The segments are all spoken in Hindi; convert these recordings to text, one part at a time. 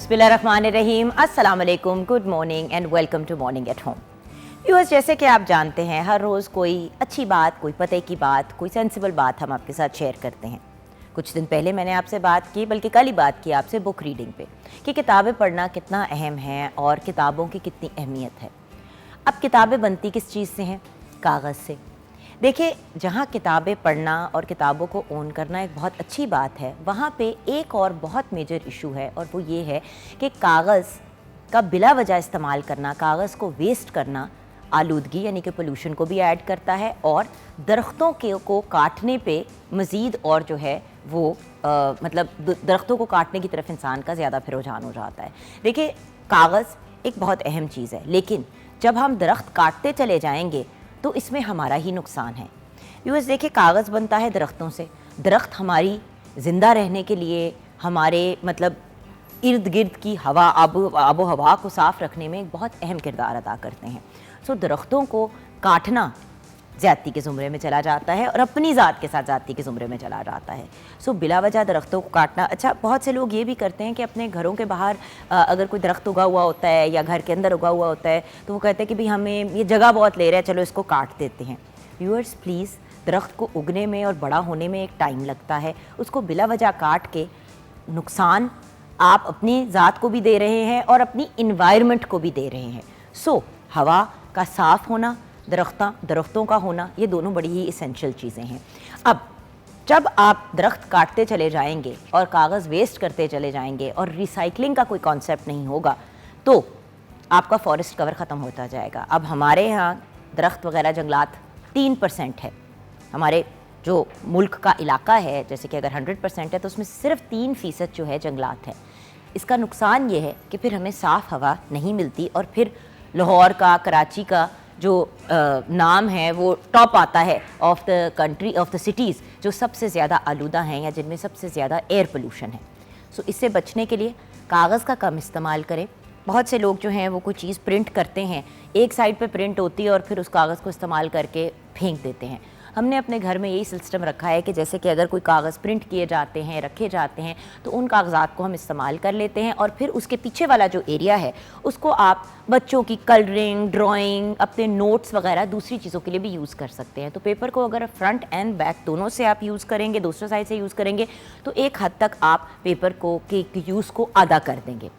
बिस्मिल्लाहिर्रहमानिर्रहीम, अस्सलाम वालेकुम, good morning and welcome to morning at home. Viewers, जैसे कि आप जानते हैं हर रोज़ कोई अच्छी बात, कोई पते की बात, कोई सेंसिबल बात हम आपके साथ शेयर करते हैं। कुछ दिन पहले मैंने आपसे बात की, बल्कि कल ही बात की आपसे बुक रीडिंग पे, कि किताबें पढ़ना कितना अहम है और किताबों की कितनी अहमियत है। अब किताबें बनती किस चीज़ से हैं? कागज़ से। देखिए, जहाँ किताबें पढ़ना और किताबों को ओन करना एक बहुत अच्छी बात है, वहाँ पे एक और बहुत मेजर इशू है, और वो ये है कि कागज़ का बिला वजह इस्तेमाल करना, कागज़ को वेस्ट करना आलूदगी यानी कि पोल्यूशन को भी ऐड करता है, और दरख्तों के को काटने पे मज़ीद और जो है वो मतलब दरख्तों को काटने की तरफ इंसान का ज़्यादा फिर रुझान हो जाता है। देखिए, कागज़ एक बहुत अहम चीज़ है, लेकिन जब हम दरख्त काटते चले जाएंगे तो इसमें हमारा ही नुकसान है। व्यूअर्स, देखिए, कागज़ बनता है दरख्तों से। दरख्त हमारी ज़िंदा रहने के लिए, हमारे मतलब इर्द गिर्द की हवा, आबो हवा को साफ़ रखने में एक बहुत अहम किरदार अदा करते हैं। सो दरख्तों को काटना ज़्यादती के ज़ुमरे में चला जाता है और अपनी ज़ात के साथ ज़्यादती के ज़ुमरे में चला जाता है। सो बिला वजह दरख्तों को काटना, अच्छा, बहुत से लोग ये भी करते हैं कि अपने घरों के बाहर अगर कोई दरख्त उगा हुआ होता है या घर के अंदर उगा हुआ होता है तो वो कहते हैं कि भाई हमें ये जगह बहुत ले रहा है, चलो इसको काट देते हैं। व्यूअर्स, प्लीज़, दरख्त को उगने में और बड़ा होने में एक टाइम लगता है। उसको बिला वजह काट के नुकसान आप अपनी ज़ात को भी दे रहे हैं और अपनी इन्वायरमेंट को भी दे रहे हैं। सो हवा का साफ़ होना, दरख्तों का होना, ये दोनों बड़ी ही इसेंशियल चीज़ें हैं। अब जब आप दरख्त काटते चले जाएंगे और कागज़ वेस्ट करते चले जाएंगे और रिसाइकलिंग का कोई कॉन्सेप्ट नहीं होगा तो आपका फॉरेस्ट कवर ख़त्म होता जाएगा। अब हमारे यहाँ दरख्त वगैरह जंगलात 3% है। हमारे जो मुल्क का इलाका है, जैसे कि अगर 100% है तो उसमें सिर्फ 3% जो है जंगलात है। इसका नुकसान ये है कि फिर हमें साफ़ हवा नहीं मिलती और फिर लाहौर का, कराची का जो नाम है वो टॉप आता है of the country, of the cities जो सबसे ज़्यादा आलूदा हैं या जिनमें सबसे ज़्यादा एयर पोल्यूशन है। सो इससे बचने के लिए कागज़ का कम इस्तेमाल करें। बहुत से लोग जो हैं वो कोई चीज़ प्रिंट करते हैं, एक साइड पे प्रिंट होती है और फिर उस कागज़ को इस्तेमाल करके फेंक देते हैं। हमने अपने घर में यही सिस्टम रखा है कि जैसे कि अगर कोई कागज़ प्रिंट किए जाते हैं, रखे जाते हैं, तो उन कागज़ात को हम इस्तेमाल कर लेते हैं और फिर उसके पीछे वाला जो एरिया है उसको आप बच्चों की कलरिंग, ड्राइंग, अपने नोट्स वगैरह दूसरी चीज़ों के लिए भी यूज़ कर सकते हैं। तो पेपर को अगर फ्रंट एंड बैक दोनों से आप यूज़ करेंगे, दूसरे साइड से यूज़ करेंगे, तो एक हद तक आप पेपर को के यूज़ को आधा कर देंगे।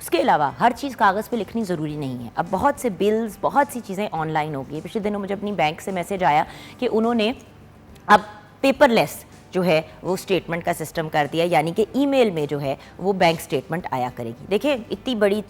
उसके अलावा हर चीज़ कागज़ पे लिखनी ज़रूरी नहीं है। अब बहुत से बिल्स, बहुत सी चीज़ें ऑनलाइन हो गई। पिछले दिनों मुझे अपनी बैंक से मैसेज आया कि उन्होंने अब पेपरलेस जो है वो स्टेटमेंट का सिस्टम कर दिया, यानी कि ईमेल में जो है वो बैंक स्टेटमेंट आया करेगी। देखिए, इतनी बड़ी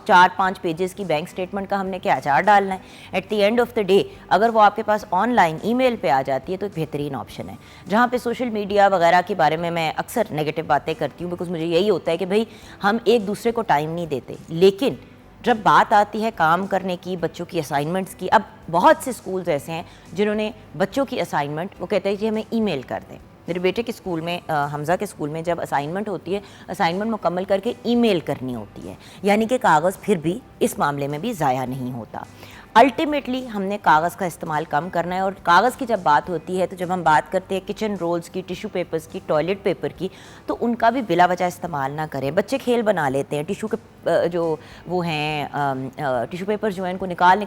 4-5 पेजेस की बैंक स्टेटमेंट का हमने क्या अचार डालना है? Eight the end of the day अगर वो आपके पास ऑनलाइन ईमेल पे आ जाती है तो एक बेहतरीन ऑप्शन है। जहाँ पे सोशल मीडिया वगैरह के बारे में मैं अक्सर नेगेटिव बातें करती हूँ, बिकॉज मुझे यही होता है कि भाई हम एक दूसरे को टाइम नहीं देते, लेकिन जब बात आती है काम करने की, बच्चों की असाइनमेंट्स की, अब बहुत से स्कूल्स ऐसे हैं जिन्होंने बच्चों की असाइनमेंट वो कहते हैं कि हमें ईमेल कर दें। मेरे बेटे के स्कूल में, हमज़ा के स्कूल में, जब असाइनमेंट होती है, असाइनमेंट मुकम्मल करके ईमेल करनी होती है, यानी कि कागज़ फिर भी इस मामले में भी ज़ाया नहीं होता। अल्टीमेटली हमने कागज़ का इस्तेमाल कम करना है। और कागज़ की जब बात होती है तो जब हम बात करते हैं किचन रोल्स की, टिशू पेपर्स की, टॉयलेट पेपर की, तो उनका भी बिला वजह इस्तेमाल ना करें। बच्चे खेल बना लेते हैं, टिशू के जो वो हैं टिशू पेपर जो हैं उनको निकाल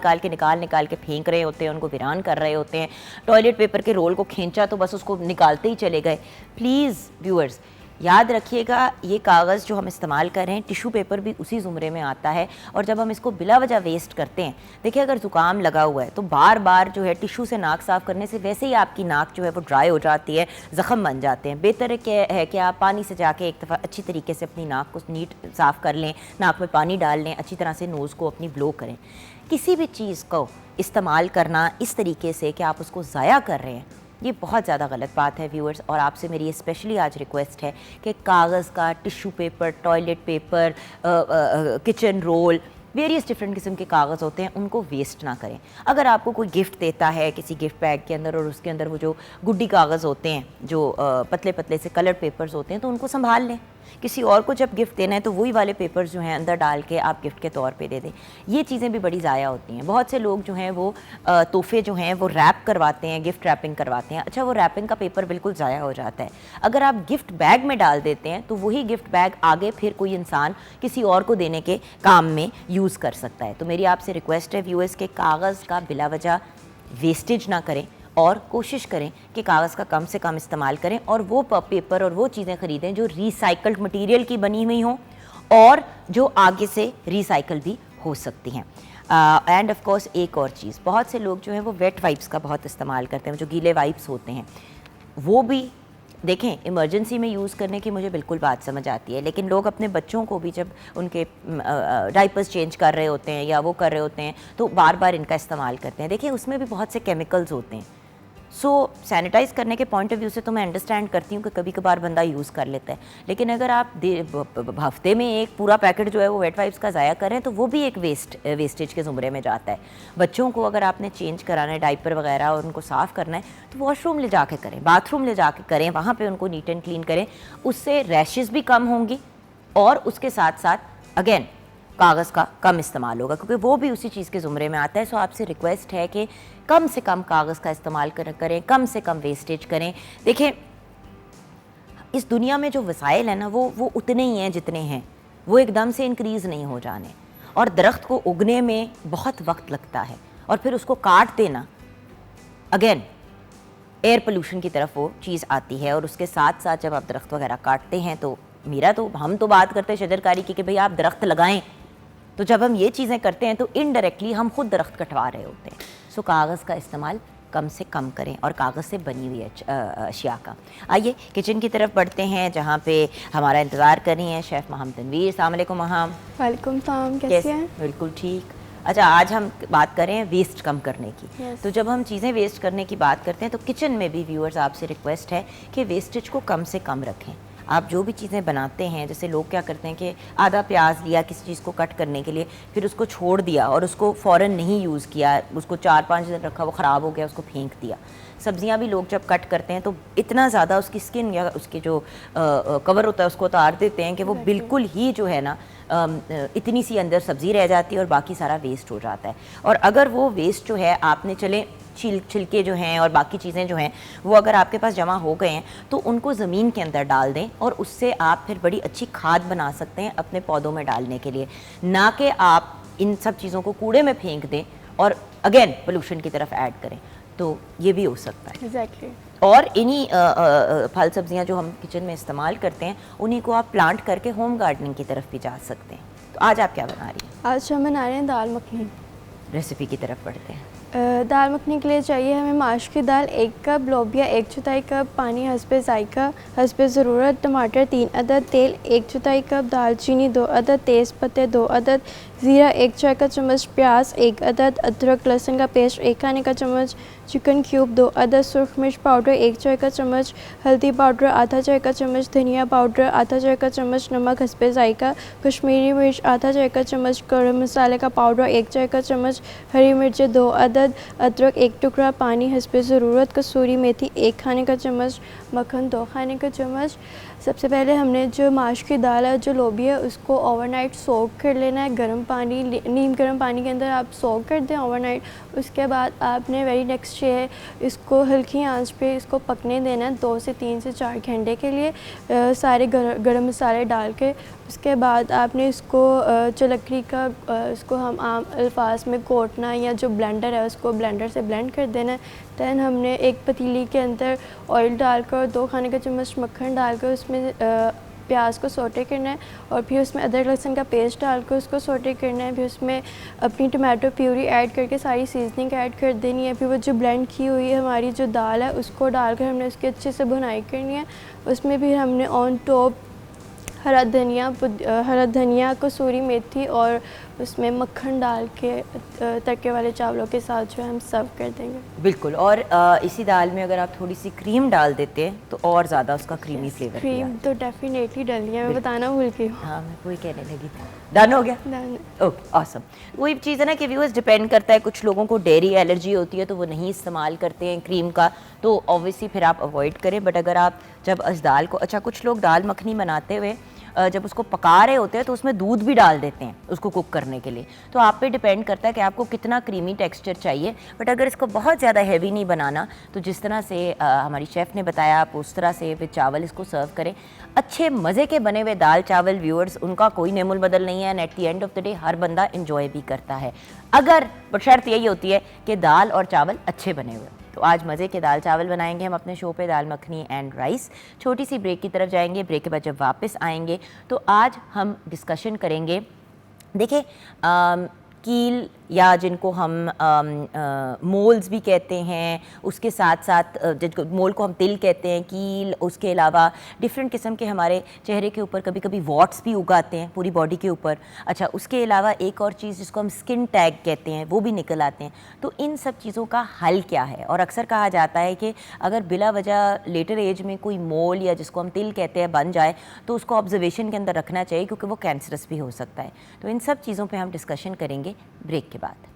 के फेंक रहे होते हैं, उनको वीरान कर रहे होते हैं। टॉयलेट पेपर के रोल को खींचा तो बस उसको निकालते ही चले गए। प्लीज़ व्यूअर्स, याद रखिएगा, ये कागज़ जो हम इस्तेमाल कर रहे हैं, टिशू पेपर भी उसी ज़ुमरे में आता है। और जब हम इसको बिला वजह वेस्ट करते हैं, देखिए, अगर ज़ुकाम लगा हुआ है तो बार बार जो है टिशू से नाक साफ़ करने से वैसे ही आपकी नाक जो है वो ड्राई हो जाती है, ज़ख़म बन जाते हैं। बेहतर है कि आप पानी से जाके एक दफ़ा अच्छी तरीके से अपनी नाक को नीट साफ़ कर लें, नाक में पानी डाल लें, अच्छी तरह से नोज़ को अपनी ब्लो करें। किसी भी चीज़ को इस्तेमाल करना इस तरीके से कि आप उसको ज़ाया कर रहे हैं, ये बहुत ज़्यादा गलत बात है व्यूअर्स। और आपसे मेरी स्पेशली आज रिक्वेस्ट है कि कागज़ का, tissue paper, toilet paper, kitchen roll, various different किस्म के कागज़ होते हैं, उनको वेस्ट ना करें। अगर आपको कोई गिफ्ट देता है किसी गिफ्ट बैग के अंदर और उसके अंदर वो जो गुड्डी कागज़ होते हैं, जो पतले पतले से कलर पेपर्स होते हैं, तो उनको संभाल लें। किसी और को जब गिफ्ट देना है तो वही वाले पेपर्स जो हैं अंदर डाल के आप गिफ्ट के तौर पे दे दें। ये चीज़ें भी बड़ी ज़ाया होती हैं। बहुत से लोग जो हैं वो तोहफे जो हैं वो रैप करवाते हैं, गिफ्ट रैपिंग करवाते हैं। अच्छा, वो रैपिंग का पेपर बिल्कुल ज़ाया हो जाता है। अगर आप गिफ्ट बैग में डाल देते हैं तो वही गिफ्ट बैग आगे फिर कोई इंसान किसी और को देने के काम में यूज़ कर सकता है। तो मेरी आपसे रिक्वेस्ट है व्यूअर्स के कागज़ का बिला वजह वेस्टेज ना करें और कोशिश करें कि कागज़ का कम से कम इस्तेमाल करें और वो पेपर और वो चीज़ें ख़रीदें जो रिसाइकल्ड मटेरियल की बनी हुई हों और जो आगे से रिसाइकल भी हो सकती हैं। एंड ऑफ कोर्स एक और चीज़, बहुत से लोग जो हैं वो वेट वाइप्स का बहुत इस्तेमाल करते हैं, जो गीले वाइप्स होते हैं वो भी देखें इमरजेंसी में यूज़ करने की मुझे बिल्कुल बात समझ आती है, लेकिन लोग अपने बच्चों को भी जब उनके डाइपर्स चेंज कर रहे होते हैं या वो कर रहे होते हैं तो बार बार इनका इस्तेमाल करते हैं। देखिए उसमें भी बहुत से केमिकल्स होते हैं। सो सैनिटाइज़ करने के पॉइंट ऑफ व्यू से तो मैं अंडरस्टैंड करती हूँ कि कभी कभार बंदा यूज़ कर लेता है, लेकिन अगर आप हफ्ते में एक पूरा पैकेट जो है वो वेट वाइप्स का ज़ाया करें तो वो भी एक वेस्टेज के ज़ुमरे में जाता है। बच्चों को अगर आपने चेंज कराना है डाइपर वगैरह और उनको साफ़ करना है तो वॉशरूम ले जाके करें, बाथरूम ले जाके करें, वहाँ पर उनको नीट एंड क्लीन करें। उससे रैशेज़ भी कम होंगी और उसके साथ साथ अगेन कागज़ का कम इस्तेमाल होगा क्योंकि वो भी उसी चीज़ के ज़ुमरे में आता है। सो आपसे रिक्वेस्ट है कि कम से कम कागज़ का इस्तेमाल करें, कम से कम वेस्टेज करें। देखिए इस दुनिया में जो वसाइल है ना वो उतने ही हैं जितने हैं, वो एकदम से इंक्रीज़ नहीं हो जाने, और दरख्त को उगने में बहुत वक्त लगता है और फिर उसको काट देना अगेन एयर पोल्यूशन की तरफ वो चीज़ आती है। और उसके साथ साथ जब आप दरख्त वगैरह काटते हैं तो हम तो बात करते हैं शजरकारी की कि भाई आप दरख्त लगाएं, तो जब हम ये चीज़ें करते हैं तो इनडायरेक्टली हम खुद दरख्त कटवा रहे होते हैं। सो कागज़ का इस्तेमाल कम से कम करें और कागज़ से बनी हुई अशिया का। आइए किचन की तरफ बढ़ते हैं जहाँ पे हमारा इंतज़ार कर रही हैं शेफ़ महम तनवीर। अस्सलाम वालेकुम महम। वालेकुम सलाम, कैसे हैं? बिल्कुल ठीक। अच्छा, आज हम बात करें वेस्ट कम करने की। तो जब हम चीज़ें वेस्ट करने की बात करते हैं तो किचन में भी व्यूअर्स आपसे रिक्वेस्ट है कि वेस्टेज को कम से कम रखें। आप जो भी चीज़ें बनाते हैं, जैसे लोग क्या करते हैं कि आधा प्याज लिया किसी चीज़ को कट करने के लिए, फिर उसको छोड़ दिया और उसको फ़ौरन नहीं यूज़ किया, उसको 4-5 दिन रखा, वो ख़राब हो गया, उसको फेंक दिया। सब्जियां भी लोग जब कट करते हैं तो इतना ज़्यादा उसकी स्किन या उसके जो कवर होता है उसको उतार देते हैं कि वो बिल्कुल ही जो है ना इतनी सी अंदर सब्ज़ी रह जाती है और बाकी सारा वेस्ट हो जाता है। और अगर वो वेस्ट जो है आपने चले छिलके जो हैं और बाकी चीज़ें जो हैं वो अगर आपके पास जमा हो गए हैं तो उनको ज़मीन के अंदर डाल दें और उससे आप फिर बड़ी अच्छी खाद बना सकते हैं अपने पौधों में डालने के लिए, ना कि आप इन सब चीज़ों को कूड़े में फेंक दें और अगेन पोल्यूशन की तरफ ऐड करें। तो ये भी हो सकता है। एग्जैक्टली। और इन्हीं फल सब्जियां जो हम किचन में इस्तेमाल करते हैं उन्हीं को आप प्लांट करके होम गार्डनिंग की तरफ भी जा सकते हैं। तो आज आप क्या बना रही हैं? आज हम बना रहे हैं दाल मखनी। रेसिपी की तरफ बढ़ते हैं। दाल मखनी के लिए चाहिए हमें माश की दाल 1 कप, लोबिया 1/4 कप, पानी हस्बे जायका हस्बे ज़रूरत, टमाटर 3 अदद, तेल 1/4 कप, दालचीनी 2 अदद, तेज़ पत्ते 2 अदद, ज़ीरा 1 चाय का चम्मच, प्याज 1 अदद, अदरक लहसुन का पेस्ट 1 खाने का चम्मच, चिकन क्यूब 2 अदद, सुरख मिर्च पाउडर 1 चाय का चम्मच, हल्दी पाउडर आधा चाय का चम्मच, धनिया पाउडर आधा चाय का चम्मच, नमक हस्बे जायका, कश्मीरी मिर्च आधा चाय का चम्मच, गरम मसाले का पाउडर 1 चाय का चम्मच, हरी मिर्चें 2 अदद, अदरक 1 टुकड़ा, पानी हस्बे ज़रूरत, कसूरी मेथी 1 खाने का चम्मच, मक्खन 2 खाने का चम्मच। सबसे पहले हमने जो माश की दाल है, जो लोबिया है, उसको ओवरनाइट सोक कर लेना है गर्म पानी, नीम गर्म पानी के अंदर आप सोक कर दें ओवरनाइट। उसके बाद आपने वेरी नेक्स्ट डे इसको हल्की आंच पे इसको पकने देना है 2 से 3 से 4 घंटे के लिए, सारे गरम मसाले डाल के। उसके बाद आपने इसको जो लकड़ी का इसको हम आम अल्फाज में कोटना या जो ब्लेंडर है उसको ब्लेंडर से ब्लेंड कर देना है। दैन हमने एक पतीली के अंदर ऑयल डालकर 2 खाने का चम्मच मक्खन डालकर उसमें प्याज को सोटे करना है और फिर उसमें अदरक लहसुन का पेस्ट डालकर उसको सोटे करना है। फिर उसमें अपनी टमाटो प्यूरी ऐड करके सारी सीजनिंग ऐड कर देनी है। फिर वो जो ब्लेंड की हुई हमारी जो दाल है उसको डालकर हमने उसकी अच्छे से भुनाई करनी है। उसमें भी हमने ऑन टॉप हरा धनिया कसूरी मेथी और उसमें मक्खन डाल के तड़के वाले चावलों के साथ जो है हम सर्व कर देंगे। बिल्कुल। और इसी दाल में अगर आप थोड़ी सी क्रीम डाल देते हैं तो और ज़्यादा उसका क्रीमी फ्लेवर क्रीम तो डेफिनेटली डालनी है, मैं बताना भूल गई हूँ। हाँ, मैं वही कहने लगी थी। डन हो गया? डन। Okay, awesome. वही चीज़ है ना कि व्यूअर्स डिपेंड करता है, कुछ लोगों को डेयरी एलर्जी होती है तो वो नहीं इस्तेमाल करते हैं क्रीम का, तो ऑब्वियसली फिर आप अवॉइड करें। बट अगर आप जब इस दाल को, अच्छा कुछ लोग दाल मखनी बनाते हुए जब उसको पका रहे होते हैं तो उसमें दूध भी डाल देते हैं उसको कुक करने के लिए। तो आप पे डिपेंड करता है कि आपको कितना क्रीमी टेक्सचर चाहिए। बट अगर इसको बहुत ज़्यादा हैवी नहीं बनाना तो जिस तरह से हमारी शेफ़ ने बताया आप उस तरह से विद चावल इसको सर्व करें। अच्छे मज़े के बने हुए दाल चावल व्यूअर्स उनका कोई नेमुल बदल नहीं है, and at the end of the day हर बंदा इंजॉय भी करता है, अगर शर्त यही होती है कि दाल और चावल अच्छे बने हुए। तो आज मज़े के दाल चावल बनाएंगे हम अपने शो पे, दाल मखनी एंड राइस। छोटी सी ब्रेक की तरफ जाएंगे, ब्रेक के बाद जब वापस आएंगे तो आज हम डिस्कशन करेंगे, देखिए कील या जिनको हम मोल्स भी कहते हैं, उसके साथ साथ जिनको मोल को हम तिल कहते हैं, कील, उसके अलावा डिफरेंट किस्म के हमारे चेहरे के ऊपर कभी कभी वॉट्स भी उगाते हैं पूरी बॉडी के ऊपर। अच्छा, उसके अलावा एक और चीज़ जिसको हम स्किन टैग कहते हैं वो भी निकल आते हैं। तो इन सब चीज़ों का हल क्या है? और अक्सर कहा जाता है कि अगर बिला वजह लेटर एज में कोई मोल या जिसको हम तिल कहते हैं बन जाए तो उसको ऑब्जर्वेशन के अंदर रखना चाहिए क्योंकि वो कैंसरस भी हो सकता है। तो इन सब चीज़ों पर हम डिस्कशन करेंगे ब्रेक के बाद।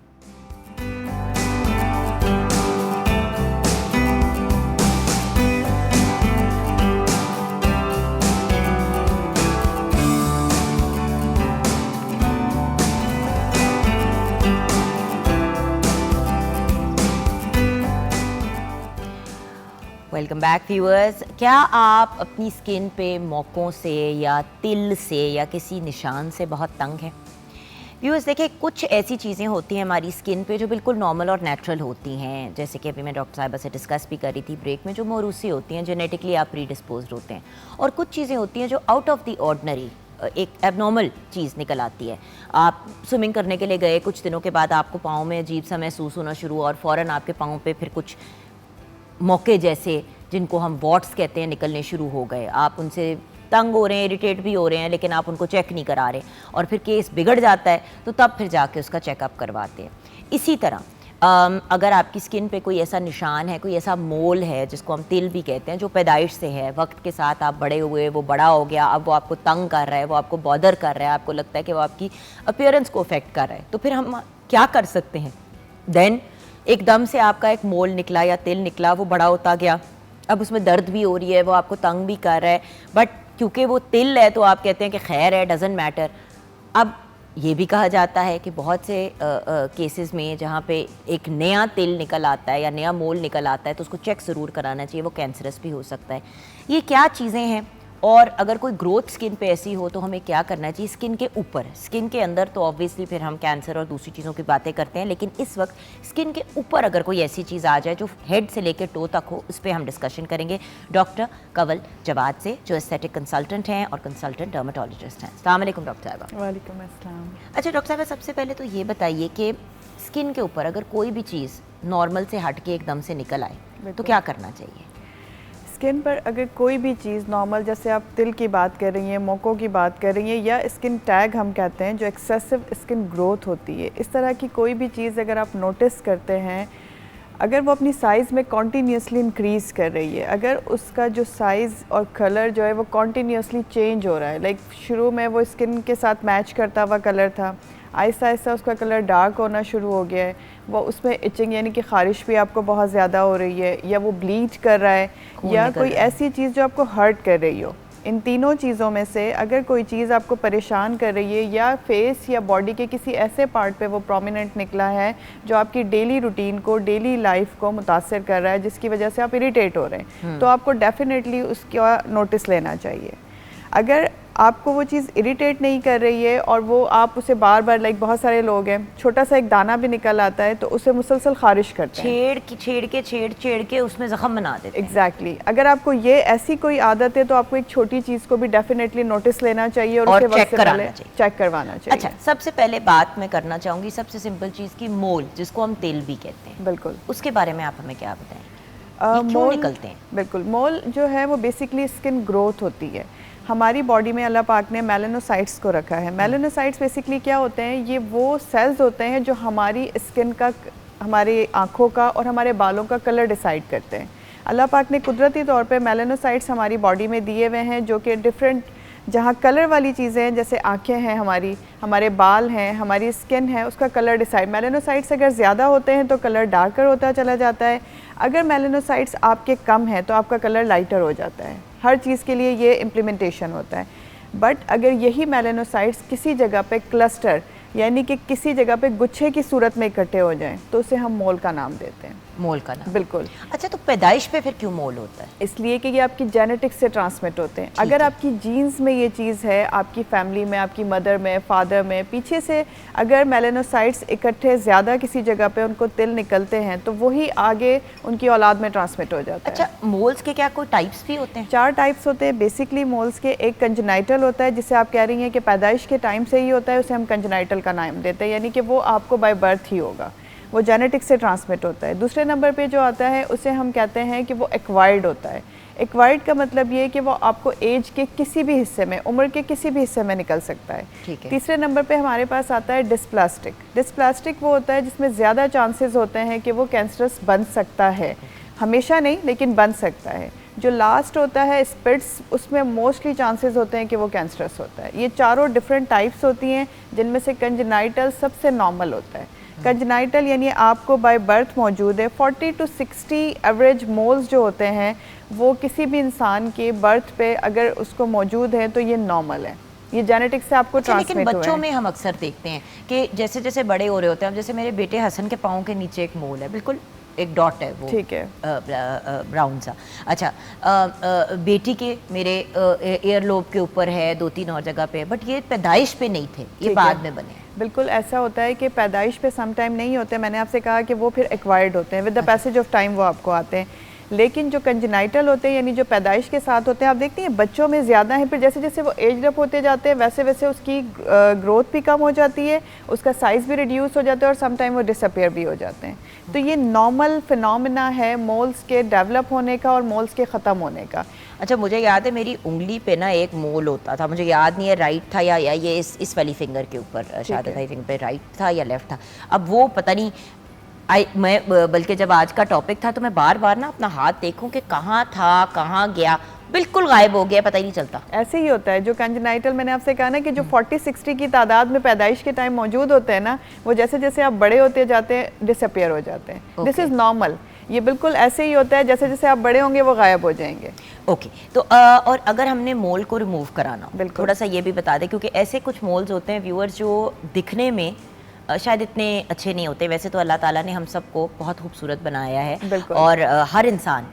Welcome back viewers. क्या आप अपनी स्किन पे मौकों से या तिल से या किसी निशान से बहुत तंग हैं? व्यूअर्स देखिए, कुछ ऐसी चीज़ें होती हैं हमारी स्किन पे जो बिल्कुल नॉर्मल और नेचुरल होती हैं, जैसे कि अभी मैं डॉक्टर साहिबा से डिस्कस भी कर रही थी ब्रेक में, जो मौरूसी होती हैं, जेनेटिकली आप प्रीडिस्पोज्ड होते हैं। और कुछ चीज़ें होती हैं जो आउट ऑफ द ऑर्डिनरी एक एबनॉर्मल चीज़ निकल आती है। आप स्विमिंग करने के लिए गए, कुछ दिनों के बाद आपको पाँव में अजीब सा महसूस होना शुरू हुआ और फ़ौरन आपके पाँव पे फिर कुछ मौके जैसे जिनको हम वॉट्स कहते हैं निकलने शुरू हो गए। आप उनसे तंग हो रहे हैं, इरिटेट भी हो रहे हैं, लेकिन आप उनको चेक नहीं करा रहे और फिर केस बिगड़ जाता है तो तब फिर जाके उसका चेकअप करवाते हैं। इसी तरह अगर आपकी स्किन पे कोई ऐसा निशान है, कोई ऐसा मोल है जिसको हम तिल भी कहते हैं, जो पैदाइश से है, वक्त के साथ आप बड़े हुए, वो बड़ा हो गया, अब वो आपको तंग कर रहा है, वो आपको बॉदर कर रहा है, आपको लगता है कि वो आपकी अपीयरेंस को अफेक्ट कर रहा है, तो फिर हम क्या कर सकते हैं? देन एकदम से आपका एक मोल निकला या तिल निकला, वो बड़ा होता गया, अब उसमें दर्द भी हो रही है, वो आपको तंग भी कर रहा है, बट क्योंकि वो तिल है तो आप कहते हैं कि खैर है, डजंट मैटर। अब ये भी कहा जाता है कि बहुत से केसेस में जहाँ पे एक नया तिल निकल आता है या नया मोल निकल आता है तो उसको चेक ज़रूर कराना चाहिए, वो कैंसरस भी हो सकता है। ये क्या चीज़ें हैं? और अगर कोई ग्रोथ स्किन पे ऐसी हो तो हमें क्या करना चाहिए? स्किन के ऊपर, स्किन के अंदर तो ऑब्वियसली फिर हम कैंसर और दूसरी चीज़ों की बातें करते हैं, लेकिन इस वक्त स्किन के ऊपर अगर कोई ऐसी चीज़ आ जाए जो हेड से लेकर टो तक हो, उस पर हम डिस्कशन करेंगे डॉक्टर कंवल जवाद से, जो एस्थेटिक कंसल्टेंट हैं और कंसल्टेंट डर्मेटोलॉजिस्ट हैं। अस्सलाम वालेकुम डॉक्टर साहिबा। वालेकुम अस्सलाम। अच्छा डॉक्टर साहिबा, सबसे पहले तो ये बताइए कि स्किन के ऊपर अगर कोई भी चीज़ नॉर्मल से हट के एकदम से निकल आए तो क्या करना चाहिए? स्किन पर अगर कोई भी चीज़ नॉर्मल, जैसे आप तिल की बात कर रही हैं, मोकों की बात कर रही हैं, या स्किन टैग हम कहते हैं जो एक्सेसिव स्किन ग्रोथ होती है, इस तरह की कोई भी चीज़ अगर आप नोटिस करते हैं, अगर वो अपनी साइज़ में कॉन्टीन्यूसली इंक्रीज़ कर रही है, अगर उसका जो साइज़ और कलर जो है वो कॉन्टीन्यूसली चेंज हो रहा है, लाइक शुरू में वो स्किन के साथ मैच करता हुआ कलर था, आहिस्ता आहिस्ता उसका कलर डार्क होना शुरू हो गया है, वो उसमें इचिंग यानी कि ख़ारिश भी आपको बहुत ज़्यादा हो रही है, या वो ब्लीच कर रहा है, या कोई ऐसी चीज़ जो आपको हर्ट कर रही हो, इन तीनों चीज़ों में से अगर कोई चीज़ आपको परेशान कर रही है या फेस या बॉडी के किसी ऐसे पार्ट पे वो प्रोमिनेंट निकला है जो आपकी डेली रूटीन को, डेली लाइफ को मुतासर कर रहा है, जिसकी वजह से आप इरिटेट हो रहे हैं, तो आपको डेफिनेटली उसका नोटिस लेना चाहिए। अगर आपको वो चीज़ इरिटेट नहीं कर रही है और वो आप उसे बार बार, लाइक बहुत सारे लोग हैं, छोटा सा एक दाना भी निकल आता है तो उसे मुसलसल खारिश करते हैं, छेड़ के उसमें जख्म बना देते हैं। एग्जैक्टली। अगर आपको ये ऐसी कोई आदत है तो आपको एक छोटी चीज़ को भी डेफिनेटली नोटिस लेना चाहिए और उसे वक्त से पहले चेक करवाना चाहिए। अच्छा, सबसे पहले बात मैं करना चाहूँगी सबसे सिंपल चीज़ की, मोल, जिसको हम तिल भी कहते हैं, बिल्कुल, उसके बारे में आप हमें क्या बताएं? क्यों निकलते हैं? बिल्कुल, मोल जो है वो बेसिकली स्किन ग्रोथ होती है। हमारी बॉडी में अल्लाह पाक ने मेलानोसाइट्स को रखा है। मेलानोसाइट्स बेसिकली क्या होते हैं? ये वो सेल्स होते हैं जो हमारी स्किन का, हमारी आँखों का और हमारे बालों का कलर डिसाइड करते हैं। अल्लाह पाक ने कुदरती तौर पे मेलानोसाइट्स हमारी बॉडी में दिए हुए हैं, जो कि डिफरेंट, जहाँ कलर वाली चीज़ें हैं, जैसे आँखें हैं हमारी, हमारे बाल हैं, हमारी स्किन है, उसका कलर डिसाइड, मेलानोसाइट्स अगर ज़्यादा होते हैं तो कलर डार्कर होता चला जाता है, अगर मेलानोसाइट्स आपके कम हैं तो आपका कलर लाइटर हो जाता है। हर चीज़ के लिए ये इम्प्लीमेंटेशन होता है। बट अगर यही मेलानोसाइट्स किसी जगह पे क्लस्टर यानी कि किसी जगह पे गुच्छे की सूरत में इकट्ठे हो जाएं तो उसे हम मोल का नाम देते हैं। मोल का नाम, बिल्कुल। अच्छा, तो पैदाइश पे फिर क्यों मोल होता है? इसलिए कि ये आपकी जेनेटिक्स से ट्रांसमिट होते हैं। अगर आपकी जीन्स में ये चीज़ है, आपकी फैमिली में, आपकी मदर में, फादर में, पीछे से अगर मेलानोसाइट्स इकट्ठे ज़्यादा किसी जगह पे उनको तिल निकलते हैं तो वही आगे उनकी औलाद में ट्रांसमिट हो जाता है। अच्छा, मोल्स के क्या कोई टाइप्स भी होते हैं? 4 टाइप्स होते हैं बेसिकली मोल्स के। एक कंजेनाइटल होता है जिसे आप कह रही हैं कि पैदाइश के टाइम से ही होता है, उसे हम कंजेनाइटल का नाम देते हैं, यानी कि वो आपको बाय बर्थ ही होगा, वो जेनेटिक्स से ट्रांसमिट होता है। दूसरे नंबर पे जो आता है उसे हम कहते हैं कि वो एक्वायर्ड होता है। एक्वायर्ड का मतलब ये है कि वो आपको एज के किसी भी हिस्से में, उम्र के किसी भी हिस्से में निकल सकता है। ठीक है। तीसरे नंबर पे हमारे पास आता है डिस्प्लास्टिक। डिस्प्लास्टिक वो होता है जिसमें ज़्यादा चांसेस होते हैं कि वो कैंसरस बन सकता है, हमेशा नहीं लेकिन बन सकता है। जो लास्ट होता है स्पिट्स, उसमें मोस्टली चांसेस होते हैं कि वो कैंसरस होता है। ये चारों डिफरेंट टाइप्स होती हैं जिनमें से कंजेनाइटल सबसे नॉर्मल होता है। कंजेनाइटल यानी आपको बाय बर्थ मौजूद है। 40 to 60 एवरेज मोल्स जो होते हैं वो किसी भी इंसान के बर्थ पे अगर उसको मौजूद है तो ये नॉर्मल है, ये जेनेटिक्स से आपको अच्छा, लेकिन ट्रांसमिट हुए बच्चों हैं। में हम अक्सर देखते हैं कि जैसे जैसे बड़े हो रहे होते हैं, अब जैसे मेरे बेटे हसन के पाँव के नीचे एक मोल है, बिल्कुल एक डॉट है वो, ठीक है, ब्राउन सा। अच्छा, बेटी के मेरे एयरलोब के ऊपर है, 2-3 और जगह पे, बट ये पैदाइश पे नहीं थे, ये ठीक बाद है। में बने। बिल्कुल ऐसा होता है कि पैदाइश पे सम टाइम नहीं होते, मैंने आपसे कहा कि वो फिर एक्वायर्ड होते हैं, with the passage of time वो आपको आते हैं। लेकिन जो कंजेनाइटल होते हैं यानी जो पैदाइश के साथ होते हैं, आप देखते हैं बच्चों में ज़्यादा है, फिर जैसे जैसे वो एज अप होते जाते हैं वैसे वैसे उसकी ग्रोथ भी कम हो जाती है, उसका साइज़ भी रिड्यूस हो जाता है और सम टाइम वो डिसअपियर भी हो जाते हैं। तो ये नॉर्मल फिनोमिना है मोल्स के डेवलप होने का और मोल्स के ख़त्म होने का। अच्छा, मुझे याद है मेरी उंगली पे ना एक मोल होता था, मुझे याद नहीं है राइट था या ये इस वाली फिंगर के ऊपर, शायद आई थिंक पे राइट था या लेफ्ट था। अब वो पता नहीं, मैं बल्कि जब आज का टॉपिक था तो मैं बार बार ना अपना हाथ देखूं कि कहाँ था, कहाँ गया, बिल्कुल गायब हो गया, पता ही नहीं चलता। ऐसे ही होता है जो कंजेनाइटल, मैंने आपसे कहा ना कि जो 40-60 की तादाद में पैदाइश के टाइम मौजूद होते हैं ना, वो जैसे जैसे आप बड़े होते जाते हैं डिसअपियर हो जाते हैं। दिस इज़ नॉर्मल, ये बिल्कुल ऐसे ही होता है, जैसे जैसे आप बड़े होंगे वो गायब हो जाएंगे। ओके, तो और अगर हमने मोल को रिमूव कराना, बिल्कुल। थोड़ा सा ये भी बता दें, क्योंकि ऐसे कुछ मोल्स होते हैं व्यूअर्स जो दिखने में शायद इतने अच्छे नहीं होते। वैसे तो अल्लाह ताला ने हम सबको बहुत खूबसूरत बनाया है और हर इंसान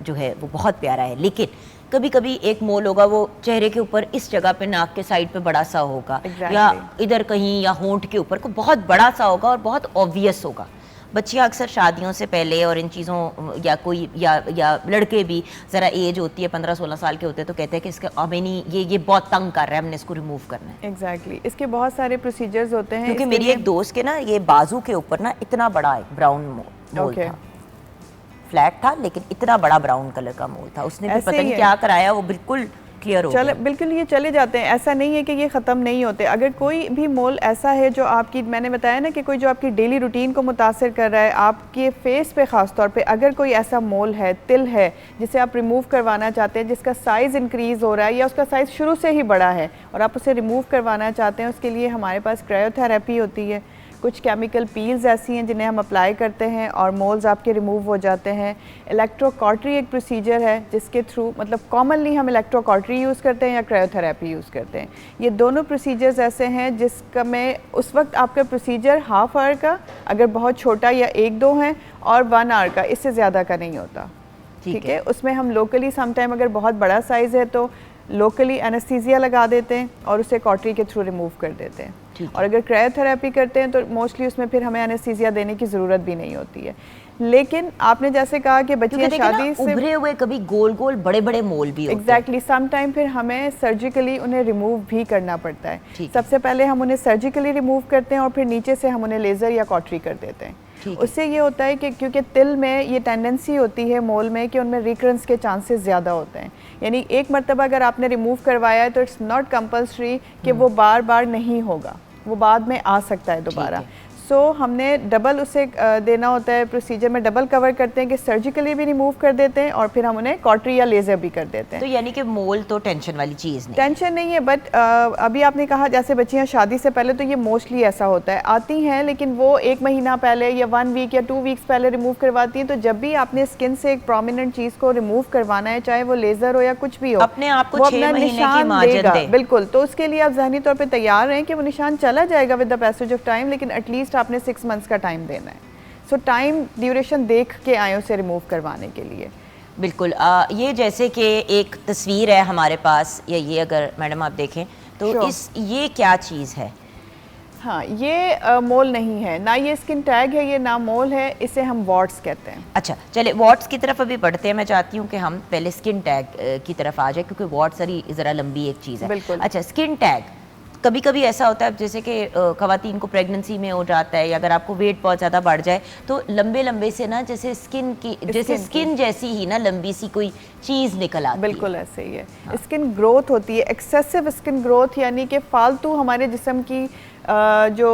जो है वो बहुत प्यारा है, लेकिन कभी कभी एक मोल होगा वो चेहरे के ऊपर इस जगह पे, नाक के साइड पे बड़ा सा होगा, या इधर कहीं, या होंठ के ऊपर को बहुत बड़ा सा होगा और बहुत ऑब्वियस होगा। बच्चियाँ अक्सर शादियों से पहले और इन चीज़ों, या कोई या लड़के भी ज़रा एज होती है 15-16 साल के होते हैं तो कहते हैं कि इसका हमें नहीं, ये बहुत तंग कर रहा है, हमने इसको रिमूव करना है। एग्जैक्टली, इसके बहुत सारे प्रोसीजर्स होते हैं। क्योंकि मेरी एक दोस्त के ना ये बाजू के ऊपर ना इतना बड़ा एक ब्राउन मोल था, फ्लैट था लेकिन इतना बड़ा ब्राउन कलर का मोल था, उसने भी पता नहीं क्या कराया, वो बिल्कुल क्लियर हो गया। बिल्कुल ये चले जाते हैं, ऐसा नहीं है कि ये ख़त्म नहीं होते। अगर कोई भी मोल ऐसा है जो आपकी, मैंने बताया ना कि कोई जो आपकी डेली रूटीन को मुतासिर कर रहा है, आपके फेस पे ख़ास तौर पे अगर कोई ऐसा मोल है, तिल है, जिसे आप रिमूव करवाना चाहते हैं, जिसका साइज़ इंक्रीज़ हो रहा है या उसका साइज़ शुरू से ही बड़ा है और आप उसे रिमूव करवाना चाहते हैं, उसके लिए हमारे पास क्रायोथेरेपी होती है। कुछ केमिकल पील्स ऐसी हैं जिन्हें हम अप्लाई करते हैं और मोल्स आपके रिमूव हो जाते हैं। इलेक्ट्रोकॉटरी एक प्रोसीजर है जिसके थ्रू, मतलब कॉमनली हम इलेक्ट्रोकॉटरी यूज़ करते हैं या क्रायोथेरेपी यूज़ करते हैं। ये दोनों प्रोसीजर्स ऐसे हैं जिसका में उस वक्त आपका प्रोसीजर हाफ आवर का अगर बहुत छोटा या 1-2 हैं, और 1 आवर का, इससे ज़्यादा का नहीं होता। ठीक है, उसमें हम लोकली समटाइम अगर बहुत बड़ा साइज़ है तो लोकली एनेस्थीसिया लगा देते हैं और उसे कॉटरी के थ्रू रिमूव कर देते हैं। और अगर क्रायोथेरेपी करते हैं तो मोस्टली उसमें फिर हमें एनेस्थीसिया देने की ज़रूरत भी नहीं होती है। लेकिन आपने जैसे कहा कि बच्चियाँ शादी से उभरे हुए कभी गोल गोल बड़े बड़े मोल भी होते हैं। एग्जैक्टली, सम टाइम फिर हमें सर्जिकली उन्हें रिमूव भी करना पड़ता है। सबसे पहले हम उन्हें सर्जिकली रिमूव करते हैं और फिर नीचे से हम उन्हें लेज़र या कॉटरी कर देते हैं। उससे ये होता है कि क्योंकि तिल में ये टेंडेंसी होती है मोल में कि उनमें रिकरेंस के चांसेस ज़्यादा होते हैं, यानी एक मरतबा अगर आपने रिमूव करवाया है तो इट्स नॉट कंपल्सरी कि वो बार बार नहीं होगा, वो बाद में आ सकता है दोबारा। सो हमने डबल उसे देना होता है, प्रोसीजर में डबल कवर करते हैं कि सर्जिकली भी रिमूव कर देते हैं और फिर हम उन्हें कॉटरी या लेज़र भी कर देते हैं। तो यानी कि मोल तो टेंशन वाली चीज़ नहीं, टेंशन नहीं है, बट अभी आपने कहा जैसे बच्चियां शादी से पहले, तो ये मोस्टली ऐसा होता है, आती हैं लेकिन वो 1 महीना पहले या 1 वीक या 2 वीक्स पहले रिमूव करवाती हैं। तो जब भी आपने स्किन से एक प्रोमिनेंट चीज़ को रिमूव करवाना है, चाहे वो लेज़र हो या कुछ भी हो, अपने आप को वो 6 अपना महीने की निशान माजन देगा। दे। बिल्कुल, तो उसके लिए आप ज़हनी तौर पे तैयार रहें कि वो निशान चला जाएगा with the passage of time, लेकिन एटलीस्ट आपने 6 मंथ्स का टाइम देना है। सो टाइम ड्यूरेशन देख के आए उसे रिमूव करवाने के लिए। बिल्कुल। ये जैसे कि एक तस्वीर है हमारे पास, या ये अगर मैडम आप देखें तो Sure. ये क्या चीज़ है? हाँ, ये मोल नहीं है, ना ये स्किन टैग है, ये ना मोल है, इसे हम वॉट्स कहते हैं। अच्छा, चले वॉट्स की तरफ अभी बढ़ते हैं। मैं चाहती हूँ कि हम पहले स्किन टैग की तरफ आ जाए, क्योंकि वॉट्स सारी ज़रा लंबी एक चीज़ है। बिल्कुल। अच्छा, स्किन टैग कभी कभी ऐसा होता है जैसे कि ख़वातीन को प्रेगनेंसी में हो जाता है, या अगर आपको वेट बहुत ज़्यादा बढ़ जाए तो लंबे लंबे से ना जैसे स्किन जैसी ही ना लंबी सी कोई चीज़ निकल आती है। बिल्कुल ऐसे ही है। हाँ। स्किन ग्रोथ होती है, एक्सेसिव स्किन ग्रोथ, यानी कि फालतू हमारे जिस्म की जो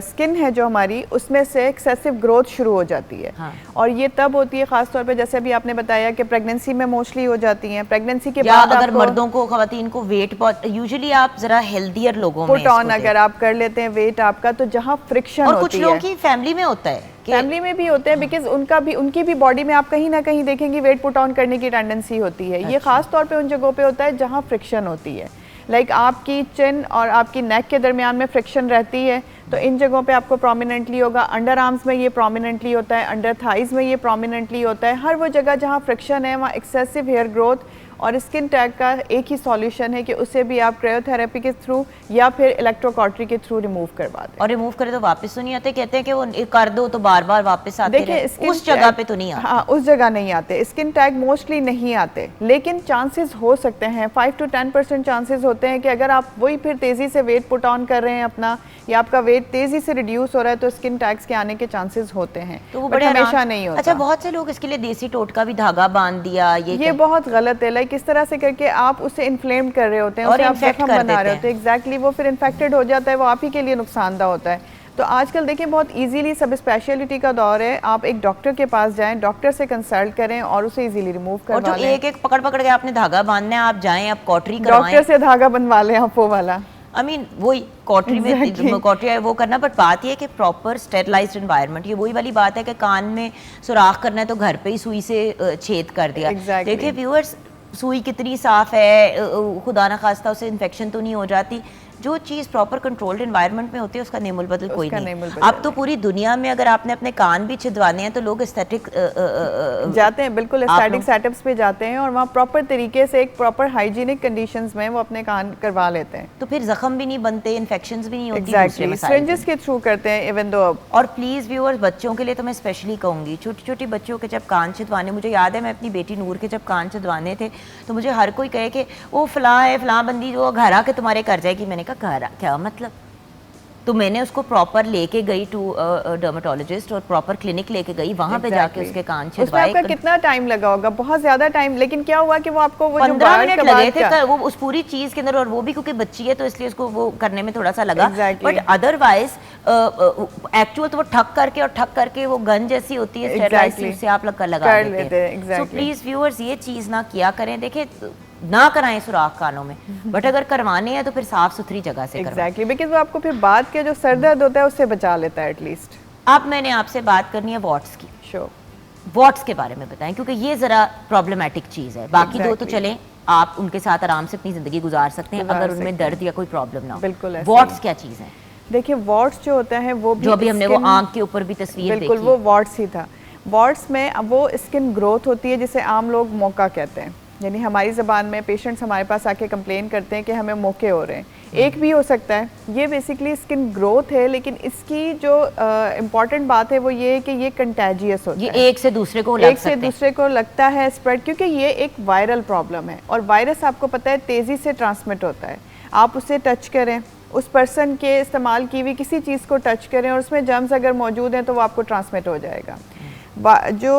स्किन है जो हमारी, उसमें से एक्सेसिव ग्रोथ शुरू हो जाती है। हाँ। और ये तब होती है ख़ास तौर पे, जैसे अभी आपने बताया कि प्रेगनेंसी में मोस्टली हो जाती हैं। प्रेगनेंसी के बाद अगर मर्दों को, ख़वातीन को वेट बहुत, यूजुअली आप ज़रा हेल्दियर लोगों में पुट ऑन अगर आप कर लेते हैं वेट आपका, तो जहाँ फ्रिक्शन होती है, और कुछ लोगों की फैमिली में होता है, फैमिली में भी होते हैं, बिकॉज उनकी भी बॉडी में आप कहीं ना कहीं देखेंगे वेट पुट ऑन करने की टेंडेंसी होती है। ये खास तौर पे उन जगहों पे होता है जहाँ फ्रिक्शन होती है, लाइक आपकी चिन और आपकी नेक के दरमियान में फ्रिक्शन रहती है, तो इन जगहों पे आपको प्रोमिनेंटली होगा। अंडर आर्म्स में ये प्रोमिनेंटली होता है, अंडर थाइज में ये प्रोमिनेंटली होता है। हर वो जगह जहाँ फ्रिक्शन है वहाँ एक्सेसिव हेयर ग्रोथ। और स्किन टैग का एक ही सॉल्यूशन है कि उसे भी आप क्रायोथेरेपी के थ्रू या फिर इलेक्ट्रोकॉटरी के थ्रू रिमूव करवा दें। और रिमूव करें तो वापस तो नहीं आते, कहते हैं कि वो कर दो तो बार बार वापस आते हैं, उस जगह पे तो नहीं आते। हाँ, उस जगह नहीं आते, स्किन टैग मोस्टली नहीं आते, लेकिन चांसेस हो सकते हैं, 5 to 10% चांसेस होते हैं कि अगर आप वही फिर तेज़ी से वेट पुट ऑन कर रहे हैं अपना, या आपका वेट तेज़ी से रिड्यूस हो रहा है, तो स्किन टैग्स के आने के चांसेस होते हैं, तो वो बड़े हमेशा नहीं होता। अच्छा, बहुत से लोग इसके लिए देसी टोटका भी धागा बांध दिया, ये बहुत गलत है। लाइक इस तरह से करके आप उसे इन्फ्लेम कर रहे होते हैं, और उसे आप इन्फेक्ट जख्म कर बना रहे देते होते हैं। एग्जैक्टली, वो फिर इन्फेक्टेड हो जाता है, वो आप ही के लिए नुकसानदा होता है। तो आजकल देखिए बहुत इजीली सब स्पेशलिटी का दौर है, आप एक डॉक्टर के पास जाएं, डॉक्टर से कंसल्ट करें और उसे इजीली रिमूव करवा लें। और जो एक पकड़ के आपने धागा बांधना है, आप जाएं, आप कॉटरी करवाएं, डॉक्टर से धागा बनवा लें आप वो वाला। वही कॉटरी में कॉटरी वो करना। बट बात ये है कि प्रॉपर स्टेरलाइज्ड एनवायरनमेंट, ये वही वाली बात है कि कान में सुराख करना है तो घर पे ही सुई से छेद कर दिया। देखिए व्यूअर्स, सुई कितनी साफ है, खुदा ना खास्ता उससे इन्फेक्शन तो नहीं हो जाती। जो चीज़ प्रॉपर कंट्रोल्ड एनवायरनमेंट में होती है उसका नेमुल बदल कोई नहीं। अब तो पूरी दुनिया में अगर आपने अपने कान भी छिदवाने हैं तो लोग एस्थेटिक जाते हैं, बिल्कुल एस्थेटिक सेटअप्स पे जाते हैं और वहाँ प्रॉपर तरीके से एक प्रॉपर हाइजीनिक कंडीशंस में वो अपने कान करवा लेते हैं। तो फिर जख्म भी नहीं बनते, इन्फेक्शंस भी नहीं होती। एग्जैक्टली, सिरिंजेस के थ्रू करते हैं इवन दो। और प्लीज़ व्यूअर्स, बच्चों के लिए तो मैं स्पेशली कहूँगी, छोटी छोटी बच्चों के जब कान छिदवाने, मुझे याद है मैं अपनी बेटी नूर के जब कान छिदवाने थे तो मुझे हर कोई कहे कि वो फलां है, फलां बंदी जो घर आके तुम्हारे कर जाएगी। मैंने कहा घर क्या मतलब? तो मैंने उसको प्रॉपर लेके गई टू डर्मेटोलॉजिस्ट और प्रॉपर क्लिनिक लेके गई, वहां पे जाके उसके कान छिदवाए। उसमें आपका कितना टाइम लगा होगा? बहुत ज्यादा टाइम। लेकिन क्या हुआ कि वो आपको वो 15 मिनट लगे थे वो उस पूरी चीज के अंदर, और वो भी क्योंकि बच्ची है तो इसलिए उसको वो करने में थोड़ा सा लगा। बट अदरवाइज एक्चुअल तो वो ठक करके वो गन जैसी होती है, स्टेरलाइज से आप लगा देते हैं। सो प्लीज व्यूअर्स, ये चीज ना किया करें। देखिए, ना कराएं सुराख कानों में, बट अगर करवाने हैं तो फिर साफ सुथरी जगह से करवाएं। एग्जैक्टली, बिकॉज़ वो आपको फिर बाद के जो सर दर्द होता है उससे बचा लेता है एटलीस्ट। अब मैंने आपसे बात करनी है वॉट्स की। श्योर, वॉट्स के बारे में बताएं, क्योंकि ये जरा प्रॉब्लमेटिक चीज है। बाकी दो तो चलें, आप उनके साथ आराम से अपनी जिंदगी गुजार सकते हैं अगर उनमें दर्द या कोई प्रॉब्लम ना हो। बिल्कुल। वॉट्स क्या चीज है? देखिए, वॉट्स जो होता है वो जो अभी हमने वो आंख के ऊपर भी तस्वीर देखी, बिल्कुल वो वॉट्स ही था। वॉट्स में अब वो स्किन ग्रोथ होती है जिसे आम लोग मौका कहते हैं, यानी हमारी ज़बान में पेशेंट्स हमारे पास आके कंप्लेन करते हैं कि हमें मौके हो रहे हैं। एक भी हो सकता है, ये बेसिकली स्किन ग्रोथ है, लेकिन इसकी जो इम्पॉर्टेंट बात है वो ये है कि ये कंटेजियस होता है, ये एक से दूसरे को लग सकते हैं। दूसरे को लगता है स्प्रेड, क्योंकि ये एक वायरल प्रॉब्लम है और वायरस आपको पता है तेज़ी से ट्रांसमिट होता है। आप उसे टच करें, उस पर्सन के इस्तेमाल की हुई किसी चीज़ को टच करें और उसमें जर्म्स अगर मौजूद हैं तो वो आपको ट्रांसमिट हो जाएगा। जो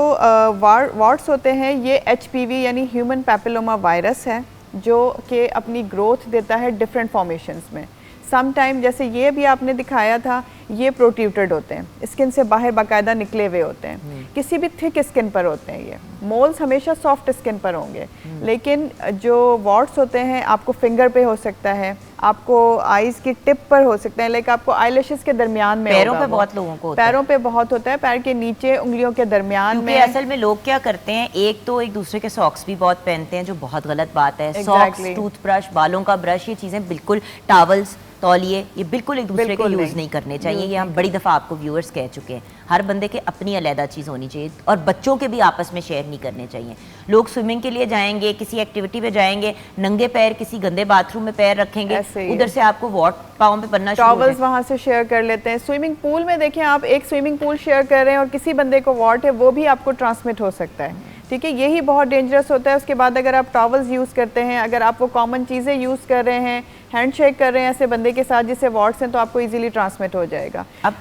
वॉट्स होते हैं ये HPV यानी ह्यूमन पैपिलोमा वायरस है, जो कि अपनी ग्रोथ देता है डिफरेंट फॉर्मेशंस में। सम टाइम जैसे ये भी आपने दिखाया था, ये प्रोट्रूटेड होते हैं, स्किन से बाहर बाकायदा निकले हुए होते हैं, किसी भी थिक स्किन पर होते हैं। ये मोल्स हमेशा सॉफ्ट स्किन पर होंगे, लेकिन जो वॉट्स होते हैं आपको फिंगर पे हो सकता है, आपको आईज की टिप पर हो सकते हैं, लाइक आपको आईलैशेस के दरमियान में, पैरों पे बहुत लोगों को होता है। पैरों पे बहुत होता है, पैर के नीचे उंगलियों के दरमियान में। असल में लोग क्या करते हैं, एक तो एक दूसरे के सॉक्स भी बहुत पहनते हैं, जो बहुत गलत बात है। सॉक्स, टूथब्रश, बालों का ब्रश, ये चीजें बिल्कुल, टॉवल्स, तौलिए, ये बिल्कुल एक दूसरे के यूज़ नहीं करने चाहिए। ये हम बड़ी दफ़ा आपको व्यूअर्स कह चुके हैं। हर बंदे के अपनी अलग चीज़ होनी चाहिए, और बच्चों के भी आपस में शेयर नहीं करने चाहिए। लोग स्विमिंग के लिए जाएंगे, किसी एक्टिविटी पे जाएंगे, नंगे पैर किसी गंदे बाथरूम में पैर रखेंगे, उधर से आपको वॉट पाँव पे पन्ना, टॉवल्स वहाँ से शेयर कर लेते हैं। स्विमिंग पूल में देखें आप, एक स्विमिंग पूल शेयर कर रहे हैं और किसी बंदे को वॉट है, वो भी आपको ट्रांसमिट हो सकता है। ठीक है, यही बहुत डेंजरस होता है। उसके बाद अगर आप टॉवल्स यूज़ करते हैं, अगर आप वो कॉमन चीज़ें यूज़ कर रहे हैं, हैंडशेक कर रहे हैं ऐसे बंदे के साथ जिससे वॉट्स हैं, तो आपको इजीली ट्रांसमिट हो जाएगा। अब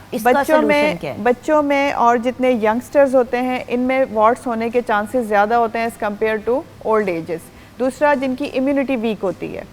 बच्चों में और जितने यंगस्टर्स होते हैं, इनमें वॉट्स होने के चांसेस ज़्यादा होते हैं as compare to old ages. दूसरा, जिनकी इम्यूनिटी वीक होती है,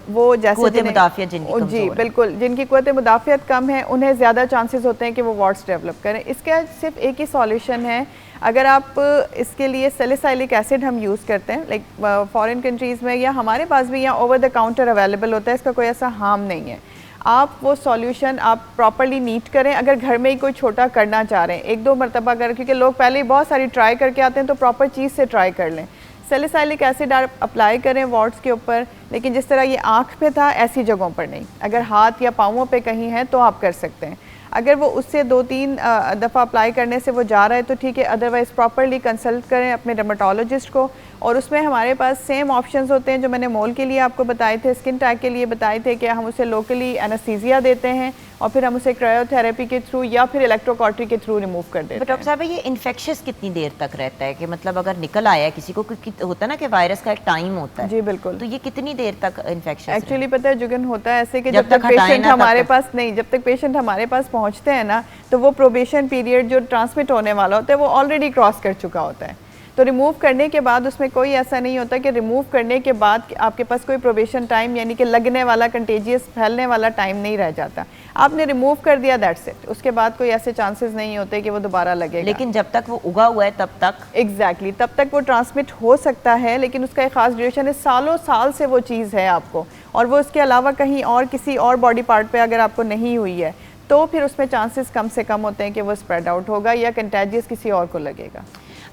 वो जैसे जी बिल्कुल, जिनकी क़ुव्वत मुदाफ़ियत कम है, उन्हें ज़्यादा चांसेस होते हैं कि वो वॉट्स डेवलप करें। इसका सिर्फ एक ही सॉल्यूशन है। अगर आप इसके लिए सैलिसाइलिक एसिड हम यूज़ करते हैं, लाइक फॉरेन कंट्रीज़ में या हमारे पास भी यहाँ ओवर द काउंटर अवेलेबल होता है, इसका कोई ऐसा हार्म नहीं है। आप वो सॉल्यूशन आप प्रॉपर्ली नीट करें। अगर घर में ही कोई छोटा करना चाह रहे हैं, एक दो मरतबा करें, क्योंकि लोग पहले ही बहुत सारी ट्राई करके आते हैं, तो प्रॉपर चीज़ से ट्राई कर लें। सैलिसाइलिक एसिड आप अप्लाई करें वॉट्स के ऊपर, लेकिन जिस तरह ये आँख पे था ऐसी जगहों पर नहीं। अगर हाथ या पाँवों पे कहीं है तो आप कर सकते हैं। अगर वो उससे 2-3 दफ़ा अप्लाई करने से वो जा रहा है तो ठीक है, अदरवाइज़ प्रॉपर्ली कंसल्ट करें अपने डर्मेटोलॉजिस्ट को। और उसमें हमारे पास सेम ऑप्शंस होते हैं जो मैंने मोल के लिए आपको बताए थे, स्किन टैग के लिए बताए थे, कि हम उसे लोकली एनेस्थीसिया देते हैं और फिर हम उसे क्रायोथेरेपी के थ्रू या फिर इलेक्ट्रोकॉर्टी के थ्रू रिमूव कर देते हैं। डॉक्टर साहब, ये इन्फेक्शस कितनी देर तक रहता है? कि मतलब अगर निकल आया है किसी को, होता है ना कि वायरस का एक टाइम होता है। जी बिल्कुल। तो ये कितनी देर तक इन्फेक्शन? एक्चुअली पता है जुगन, होता है ऐसे कि जब तक पेशेंट हमारे पास नहीं, जब तक पेशेंट हमारे पास पहुंचते हैं ना, तो वो प्रोबेशन पीरियड जो ट्रांसमिट होने वाला होता है वो ऑलरेडी क्रॉस कर चुका होता है। तो रिमूव करने के बाद उसमें कोई ऐसा नहीं होता कि रिमूव करने के बाद आपके पास कोई प्रोबेशन टाइम, यानी कि लगने वाला, कंटेजियस फैलने वाला टाइम नहीं रह जाता। आपने रिमूव कर दिया, दैट्स इट। उसके बाद कोई ऐसे चांसेस नहीं होते कि वो दोबारा लगेगा। लेकिन जब तक वो उगा हुआ है तब तक एग्जैक्टली तब तक वो ट्रांसमिट हो सकता है, लेकिन उसका एक खास ड्यूरेशन है। सालों साल से वो चीज़ है आपको, और वो उसके अलावा कहीं और किसी और बॉडी पार्ट पे अगर आपको नहीं हुई है, तो फिर उसमें चांसेस कम से कम होते हैं कि वो स्प्रेड आउट होगा या कंटेजियस किसी और को लगेगा।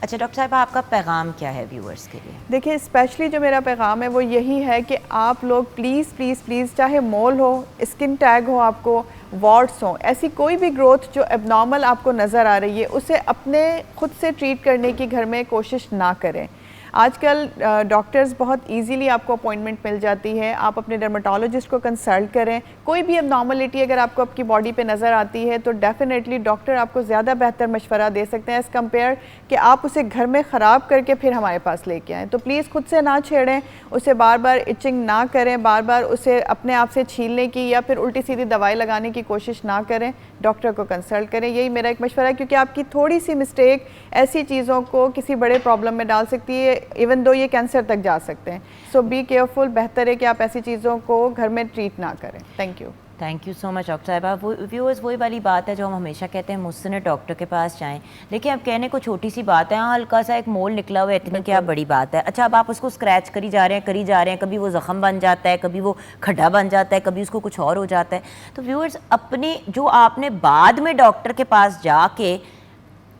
अच्छा डॉक्टर साहब, आपका पैगाम क्या है व्यूअर्स के लिए? देखिए, स्पेशली जो मेरा पैगाम है वो यही है कि आप लोग प्लीज़ प्लीज़ प्लीज़, चाहे मोल हो, स्किन टैग हो, आपको वॉट्स हो, ऐसी कोई भी ग्रोथ जो एबनॉर्मल आपको नज़र आ रही है, उसे अपने खुद से ट्रीट करने की घर में कोशिश ना करें। आजकल डॉक्टर्स बहुत इजीली आपको अपॉइंटमेंट मिल जाती है। आप अपने डर्मेटोलॉजिस्ट को कंसल्ट करें। कोई भी एबनॉर्मलिटी अगर आपको आपकी बॉडी पे नज़र आती है तो डेफिनेटली डॉक्टर आपको ज़्यादा बेहतर मशवरा दे सकते हैं एज़ कम्पेयर कि आप उसे घर में ख़राब करके फिर हमारे पास लेके आएँ। तो प्लीज़ खुद से ना छेड़ें, उसे बार बार इचिंग ना करें, बार बार उसे अपने आप से छीलने की या फिर उल्टी सीधी दवाई लगाने की कोशिश ना करें। डॉक्टर को कंसल्ट करें, यही मेरा एक मशवरा है, क्योंकि आपकी थोड़ी सी मिस्टेक ऐसी चीज़ों को किसी बड़े प्रॉब्लम में डाल सकती है, इवन दो ये कैंसर तक जा सकते हैं। सो बी केयरफुल। बेहतर है कि आप ऐसी चीज़ों को घर में ट्रीट ना करें। Thank you so much doctor साहिबा। वो व्यूअर्स वही वाली बात है जो हम हमेशा कहते हैं, मुझसे डॉक्टर के पास जाएं। देखिए, अब कहने को छोटी सी बात है, हाँ हल्का सा एक मोल निकला हुआ है, इतनी क्या बड़ी बात है। अच्छा, अब आप उसको स्क्रैच करी जा रहे हैं, कभी वो ज़ख़म बन जाता है, कभी वो खड्डा बन जाता है, कभी उसको कुछ और हो जाता है। तो व्यूअर्स, अपने जो आपने बाद में डॉक्टर के पास जाके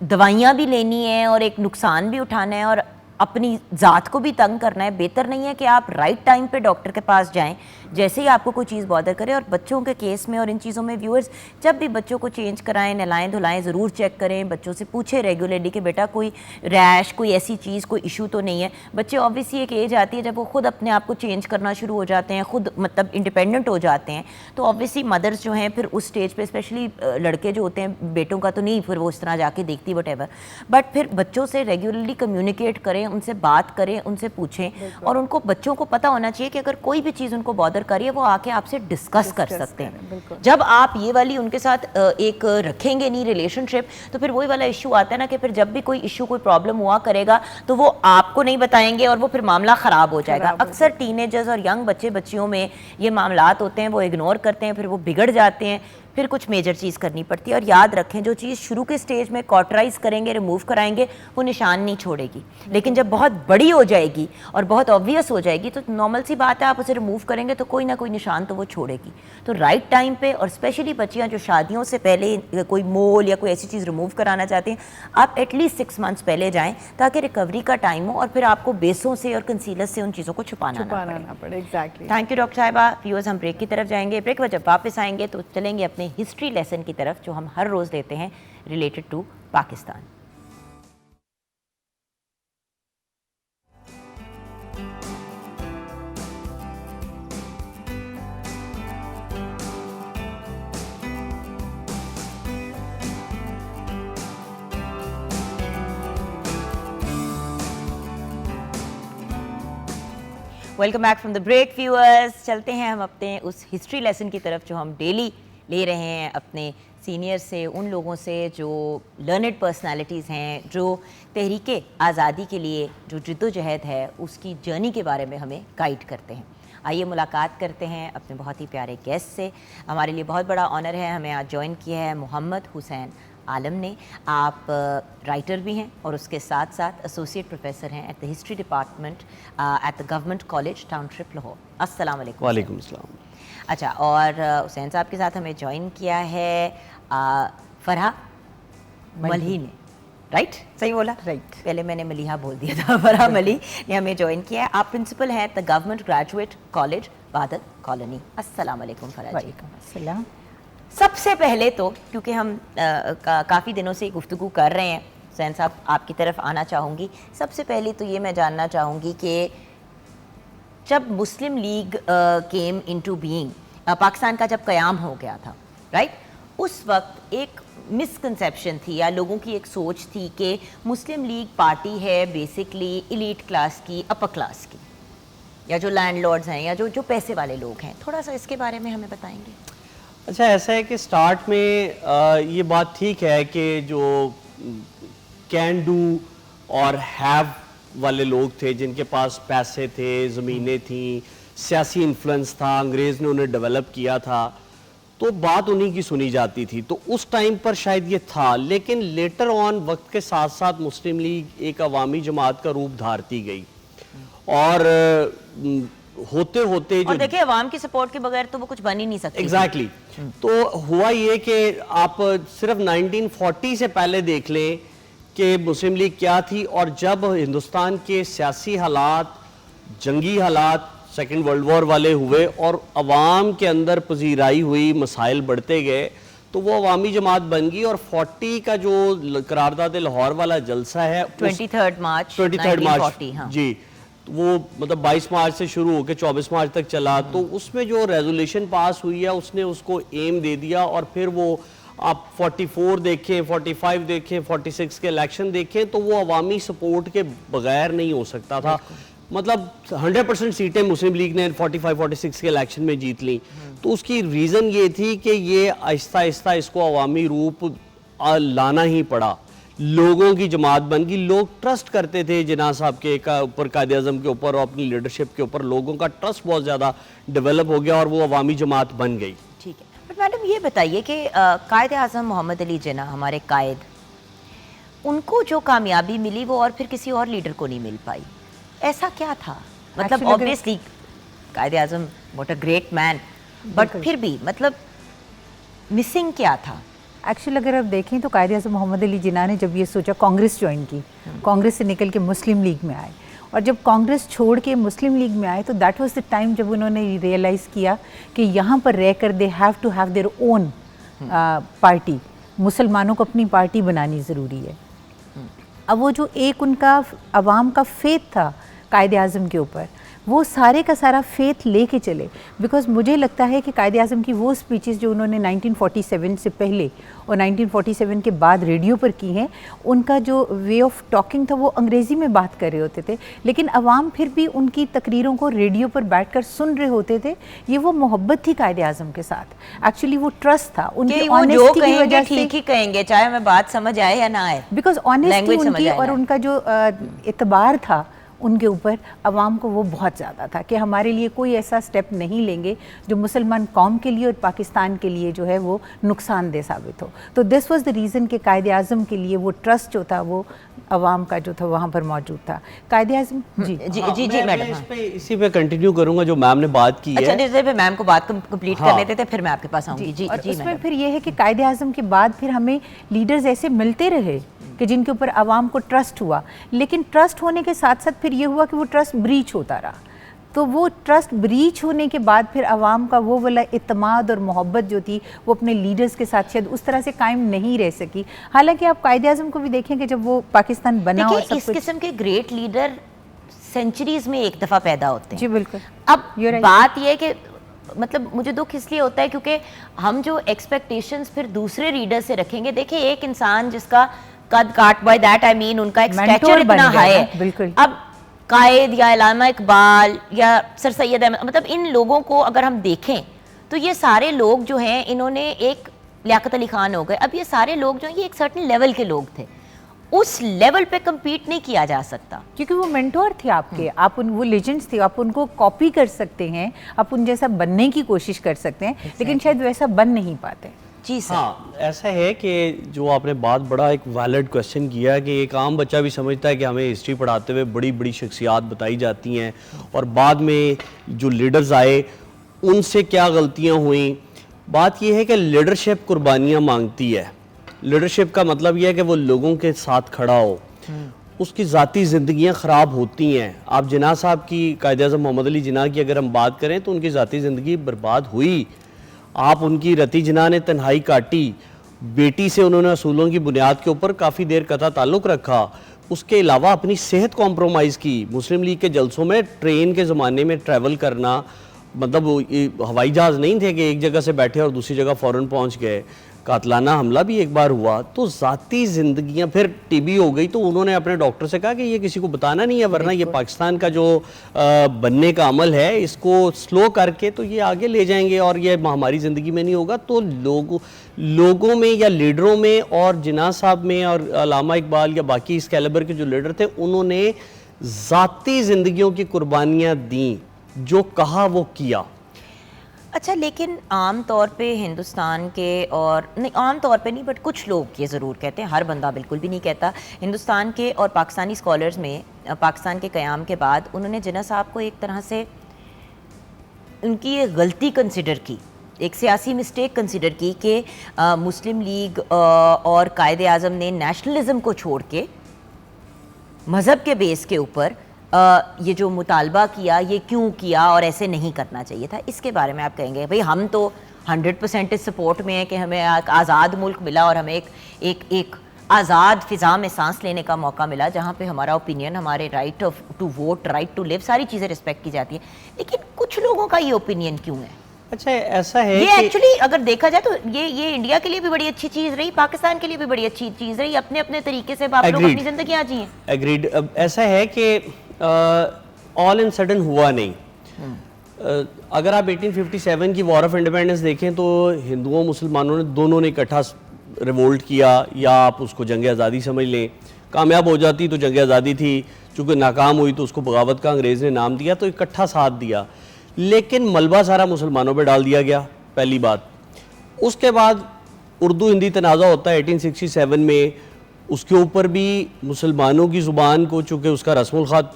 दवाइयाँ भी लेनी है और एक नुकसान भी उठाना है और अपनी ज़ात को भी तंग करना है, बेहतर नहीं है कि आप राइट टाइम पे डॉक्टर के पास जाएं जैसे ही आपको कोई चीज़ बॉदर करे। और बच्चों के केस में और इन चीज़ों में व्यूअर्स, जब भी बच्चों को चेंज कराएं, नहलाएं धुलाएं, ज़रूर चेक करें। बच्चों से पूछें रेगुलरली कि बेटा कोई रैश, कोई ऐसी चीज़, कोई इशू तो नहीं है। बच्चे ऑब्वियसली एक एज आती है जब वो खुद अपने आप को चेंज करना शुरू हो जाते हैं, खुद मतलब इंडिपेंडेंट हो जाते हैं। तो ऑब्वियसली मदर्स जो हैं फिर उस स्टेज पर, स्पेशली लड़के जो होते हैं, बेटों का तो नहीं, फिर वो इस तरह जाके देखती वट एवर, बट फिर बच्चों से रेगुलरली कम्युनिकेट करें, उनसे बात करें, उनसे पूछें, और उनको बच्चों को पता होना चाहिए कि अगर कोई भी चीज़ उनको बॉदर कर रही है वो आके आपसे डिस्कस कर सकते हैं। जब आप ये वाली उनके साथ एक रखेंगे नहीं रिलेशनशिप, तो फिर वही वाला इशू आता है ना कि फिर जब भी कोई इशू, कोई प्रॉब्लम हुआ करेगा तो वो आपको नहीं बताएंगे और वो फिर मामला ख़राब हो जाएगा। अक्सर टीनेजर्स और यंग बच्चियों में ये मामलात होते हैं, वो इग्नोर करते हैं, फिर वो बिगड़ जाते हैं, फिर कुछ मेजर चीज़ करनी पड़ती है। और याद रखें, जो चीज़ शुरू के स्टेज में कॉटराइज करेंगे, रिमूव कराएंगे, वो निशान नहीं छोड़ेगी, लेकिन जब बहुत बड़ी हो जाएगी और बहुत ऑब्वियस हो जाएगी तो नॉर्मल सी बात है, आप उसे रिमूव करेंगे तो कोई ना कोई निशान तो वो छोड़ेगी। तो राइट टाइम पे, और स्पेशली बच्चियाँ जो शादियों से पहले कोई मोल या कोई ऐसी चीज़ रिमूव कराना चाहती हैं, आप एटलीस्ट 6 मंथ्स पहले जाएँ ताकि रिकवरी का टाइम हो और फिर आपको बेसों से और कंसीलर से उन चीज़ों को छुपाना ना पड़े। एग्जैक्टली। थैंक यू डॉक्टर साहिबा। व्यूअर्स, हम ब्रेक की तरफ जाएंगे। ब्रेक के बाद जब वापस आएंगे तो चलेंगे अपने हिस्ट्री लेसन की तरफ जो हम हर रोज़ लेते हैं related to Pakistan. Welcome back from the break viewers. चलते हैं हम अपने उस हिस्ट्री लेसन की तरफ जो हम डेली ले रहे हैं अपने सीनियर से, उन लोगों से जो लर्नड पर्सनालिटीज़ हैं, जो तहरीके आज़ादी के लिए जो जिद्दोजहद है उसकी जर्नी के बारे में हमें गाइड करते हैं। आइए मुलाकात करते हैं अपने बहुत ही प्यारे गेस्ट से। हमारे लिए बहुत बड़ा ऑनर है, हमें आज ज्वाइन किया है मोहम्मद हुसैन आलम ने। आप राइटर भी हैं और उसके साथ साथ एसोसिएट प्रोफेसर हैं at the history department at the government college township Lahore. अस्सलाम वालेकुम। वालेकुम अस्सलाम। अच्छा, और हुसैन साहब के साथ हमें ज्वाइन किया है फरहा मलही ने, राइट? सही बोला? राइट। पहले मैंने मलिहा बोल दिया था। फरहा मलही ने हमें ज्वाइन किया है। आप प्रिंसिपल हैं द गवर्नमेंट ग्रेजुएट कॉलेज बादल कॉलोनी। अस्सलाम वालेकुम फरहा जी। वालेकुम अस्सलाम। सबसे पहले तो क्योंकि हम काफ़ी दिनों से गुफ्तगू कर रहे हैं, हुसैन साहब आपकी तरफ आना चाहूँगी। सबसे पहले तो ये मैं जानना चाहूँगी कि जब Muslim League came into being, Pakistan का जब क़याम हो गया था, राइट, उस वक्त एक मिसकंसेप्शन थी या लोगों की एक सोच थी कि मुस्लिम लीग पार्टी है बेसिकली एलीट क्लास की, अपर क्लास की, या जो लैंडलॉर्ड्स हैं या जो पैसे वाले लोग हैं। थोड़ा सा इसके बारे में हमें बताएंगे। अच्छा, ऐसा है कि स्टार्ट में ये बात ठीक है कि जो कैन डू और हैव वाले लोग थे, जिनके पास पैसे थे, ज़मीनें थी, सियासी इन्फ्लुएंस था, अंग्रेज़ ने उन्हें डेवलप किया था, तो बात उन्हीं की सुनी जाती थी। तो उस टाइम पर शायद ये था, लेकिन लेटर ऑन वक्त के साथ साथ मुस्लिम लीग एक अवामी जमात का रूप धारती गई और होते होते और देखिए अवाम की सपोर्ट के बगैर तो वो कुछ बन ही नहीं सकती। एग्जैक्टली। तो हुआ ये कि आप सिर्फ 1940 से पहले देख लें कि मुस्लिम लीग क्या थी, और जब हिंदुस्तान के सियासी हालात, जंगी हालात, सेकेंड वर्ल्ड वॉर वाले हुए और अवाम के अंदर पजीराई हुई, मसाइल बढ़ते गए, तो वो अवामी जमात बन गई। और 40 का जो करारदाद लाहौर वाला जलसा है 23 मार्च हाँ। जी, वो मतलब 22 मार्च से शुरू होकर 24 मार्च तक चला। तो उसमें जो रेजोल्यूशन पास हुई है उसने उसको एम दे दिया, और फिर वो आप 44 देखें, 45 देखें, 46 के इलेक्शन देखें, तो वो अवामी सपोर्ट के बगैर नहीं हो सकता था। मतलब 100% सीटें मुस्लिम लीग ने 45-46 के इलेक्शन में जीत ली। तो उसकी रीज़न ये थी कि ये आहिस्ता आहिस्ता इसको अवामी रूप लाना ही पड़ा, लोगों की जमात बन गई। लोग ट्रस्ट करते थे जिन्ना साहब के ऊपर, कायद आज़म के ऊपर और अपनी लीडरशिप के ऊपर लोगों का ट्रस्ट बहुत ज़्यादा डेवलप हो गया और वो अवामी जमात बन गई। ठीक है, बट मैडम ये बताइए कि कायद आज़म मोहम्मद अली जिन्ना, हमारे कायद, उनको जो कामयाबी मिली वो और फिर किसी और लीडर को नहीं मिल पाई, ऐसा क्या था? मतलब obviously Quaid Azam what a great man, but फिर भी मतलब मिसिंग क्या था? एक्चुअली अगर आप देखें तो कायद आज़म मोहम्मद अली जिन्ना ने जब ये सोचा, कांग्रेस ज्वाइन की, कांग्रेस से निकल के मुस्लिम लीग में आए, और जब कांग्रेस छोड़ के मुस्लिम लीग में आए तो दैट वाज द टाइम जब उन्होंने रियलाइज़ किया कि यहाँ पर रहकर they have to have their own party, मुसलमानों को अपनी पार्टी बनानी ज़रूरी है। अब वो जो एक उनका अवाम का फेथ था कायदे आज़म के ऊपर, वो सारे का सारा फेथ लेके चले। बिकॉज मुझे लगता है कि कायदे आज़म की वो स्पीचेस जो उन्होंने 1947 से पहले और 1947 के बाद रेडियो पर की हैं, उनका जो वे ऑफ टॉकिंग था वो अंग्रेज़ी में बात कर रहे होते थे, लेकिन अवाम फिर भी उनकी तकरीरों को रेडियो पर बैठकर सुन रहे होते थे। ये वो मोहब्बत थी कायदे आज़म के साथ, एक्चुअली वो ट्रस्ट था, उनकी वो जो ऑनेस्टी की कहेंगे वजह से, ठीक ही कहेंगे, चाहे हमें बात समझ आए या ना आए, बिकॉज ऑनेस्टी Language समझ उनकी आए और ना। उनका जो इतबार था उनके ऊपर अवाम को वो बहुत ज़्यादा था कि हमारे लिए कोई ऐसा स्टेप नहीं लेंगे जो मुसलमान कौम के लिए और पाकिस्तान के लिए जो है वो नुकसानदेह साबित हो। तो दिस वाज द रीज़न कि कायदे आज़म के लिए वो ट्रस्ट जो था वो अवाम का जो था वहाँ पर मौजूद था। कायदे आज़म जी जी हाँ, जी जी मैं मैडम। इस पे इसी पे कंटिन्यू करूंगा जो मैम ने बात की अच्छा, है। जैसे फिर मैम को बात कंप्लीट कर हाँ। लेते थे, फिर मैं आपके पास आऊंगी। जी और जी उसमें मैडम। फिर ये है कि कायदे आज़म के बाद फिर हमें लीडर्स ऐसे मिलते रहे कि जिनके ऊपर आवाम को ट्रस्ट हुआ, लेकिन ट्रस्ट होने के साथ साथ फिर ये हुआ कि वो ट्रस्ट ब्रीच होता रहा। तो वो ट्रस्ट ब्रीच होने के बाद फिर आवाम का वो वाला इत्मीनान और मोहब्बत जो थी वो अपने लीडर्स के साथ शायद उस तरह से कायम नहीं रह सकी। हालांकि आप कायदे आज़म को भी देखें कि जब वो पाकिस्तान बना और देखिए, सब इस कुछ, किस्म के ग्रेट लीडर सेंचुरीज में एक दफ़ा पैदा होते हैं। जी बिल्कुल। अब You're right. बात यह है कि मतलब मुझे दुख इसलिए होता है क्योंकि हम जो एक्सपेक्टेशंस फिर दूसरे रीडर से रखेंगे। देखिए, एक इंसान जिसका कद काट, बाय दैट आई मीन उनका एक Mentor स्टैचर बन इतना गया हाई ना, है। बिल्कुल। अब कायद या अल्लामा इकबाल या सर सैयद अहमद, मतलब इन लोगों को अगर हम देखें तो ये सारे लोग जो हैं, इन्होंने एक लियाकत अली खान हो गए, अब ये सारे लोग जो हैं ये एक सर्टेन लेवल के लोग थे, उस लेवल पे compete नहीं किया जा सकता। क्योंकि वो मेंटोर थे आपके, आप उन वो लेजेंड्स थे, आप उनको कॉपी कर सकते हैं, आप उन जैसा बनने की कोशिश कर सकते हैं, लेकिन शायद वैसा बन नहीं पाते। जी सर। हाँ, ऐसा है कि जो आपने बात बड़ा एक वैलिड क्वेश्चन किया है कि एक आम बच्चा भी समझता है कि हमें हिस्ट्री पढ़ाते हुए बड़ी बड़ी शख्सियात बताई जाती हैं और बाद में जो लीडर्स आए उनसे क्या गलतियाँ हुई। बात यह है कि लीडरशिप कुर्बानियाँ मांगती है। लीडरशिप का मतलब यह है कि वो लोगों के साथ खड़ा हो, उसकी ज़ाती ज़िंदगियाँ ख़राब होती हैं। आप जिन्ना साहब की, कायद-ए-आज़म मोहम्मद अली जिन्ना की अगर हम बात करें तो उनकी ज़ाती ज़िंदगी बर्बाद हुई। आप उनकी रती जिन्ना ने तन्हाई काटी, बेटी से उन्होंने असूलों की बुनियाद के ऊपर काफ़ी देर कता ताल्लुक़ रखा, उसके अलावा अपनी सेहत कॉम्प्रोमाइज़ की। मुस्लिम लीग के जलसों में ट्रेन के ज़माने में ट्रैवल करना, मतलब हवाई जहाज़ नहीं थे कि एक जगह से बैठे और दूसरी जगह फ़ौरन पहुंच गए। कातलाना हमला भी एक बार हुआ। तो ज़ाती ज़िंदगियां, फिर टीबी हो गई तो उन्होंने अपने डॉक्टर से कहा कि ये किसी को बताना नहीं है, वरना ये पाकिस्तान का जो बनने का अमल है इसको स्लो करके तो ये आगे ले जाएंगे और ये हमारी ज़िंदगी में नहीं होगा। तो लोगों में या लीडरों में और जिन्ना साहब में और अल्लामा इकबाल या बाकी इस कैलिबर के जो लीडर थे, उन्होंने ज़ाती ज़िंदगियों की कुर्बानियाँ दी, जो कहा वो किया। अच्छा, लेकिन आम तौर पे हिंदुस्तान के, और नहीं आम तौर पे नहीं बट कुछ लोग ये ज़रूर कहते हैं, हर बंदा बिल्कुल भी नहीं कहता, हिंदुस्तान के और पाकिस्तानी स्कॉलर्स में पाकिस्तान के क़याम के बाद उन्होंने जिन्ना साहब को एक तरह से उनकी ये गलती कंसिडर की, एक सियासी मिस्टेक कंसिडर की कि मुस्लिम लीग और कायदे आज़म ने नेशनलिज़म को छोड़ के मज़हब के बेस के ऊपर ये जो मुतालबा किया, ये क्यों किया और ऐसे नहीं करना चाहिए था। इसके बारे में आप कहेंगे? भाई हम तो 100% इस सपोर्ट में है कि हमें एक आज़ाद मुल्क मिला और हमें एक आज़ाद फ़िज़ा में सांस लेने का मौका मिला, जहाँ पे हमारा ओपिनियन, हमारे right of to vote, right to live, सारी चीज़ें रिस्पेक्ट की जाती है। लेकिन कुछ लोगों का ये ओपिनियन क्यों है? अच्छा, ऐसा है ये एक्चुअली अगर देखा जाए तो ये इंडिया के लिए भी बड़ी अच्छी चीज़ रही, पाकिस्तान के लिए भी बड़ी अच्छी चीज़ रही, अपने अपने तरीके से आप लोग अपनी ज़िंदगी जी हैं। एग्रीड। अब ऐसा है कि ऑल एंड सडन हुआ नहीं। अगर आप 1857 की वॉर ऑफ इंडिपेंडेंस देखें तो हिंदुओं मुसलमानों ने दोनों ने इकट्ठा रिवोल्ट किया, या आप उसको जंग आज़ादी समझ लें। कामयाब हो जाती तो जंग आज़ादी थी, चूँकि नाकाम हुई तो उसको बगावत का अंग्रेज़ ने नाम दिया, तो इकट्ठा साथ दिया। लेकिन मलबा सारा मुसलमानों पे डाल दिया गया, पहली बात। उसके बाद उर्दू हिंदी तनाज़ा होता है 1867 में, उसके ऊपर भी मुसलमानों की ज़ुबान को, चूँकि उसका रस्मुल ख़त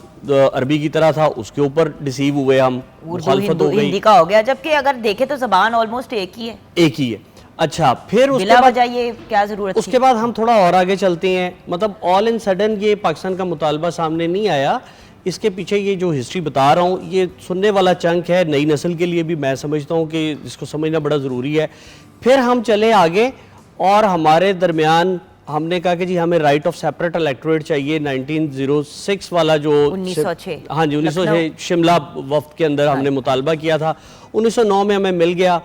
अरबी की तरह था, उसके ऊपर डिसीव हुए हम, मुखालफत हो गई, हिंदी का हो गया, जबकि अगर देखें तो ज़बान ऑलमोस्ट एक ही है। एक ही है। अच्छा, फिर उसके बिला बाद वजह ये क्या ज़रूरत उसके बाद हम थोड़ा और आगे चलते हैं। मतलब ऑल एंड सडन ये पाकिस्तान का मुतालबा सामने नहीं आया। इसके पीछे ये जो हिस्ट्री बता रहा हूँ, ये सुनने वाला चंक है, नई नस्ल के लिए भी मैं समझता हूँ कि इसको समझना बड़ा ज़रूरी है। फिर हम चले आगे और हमारे दरमियान हमने कहा कि जी हमें राइट ऑफ सेपरेट इलेक्टोरेट चाहिए। 1906 वाला जो 1906 हाँ जी 1906 शिमला वफ्द के अंदर हमने मुतालबा किया था, 1909 में हमें मिल गया।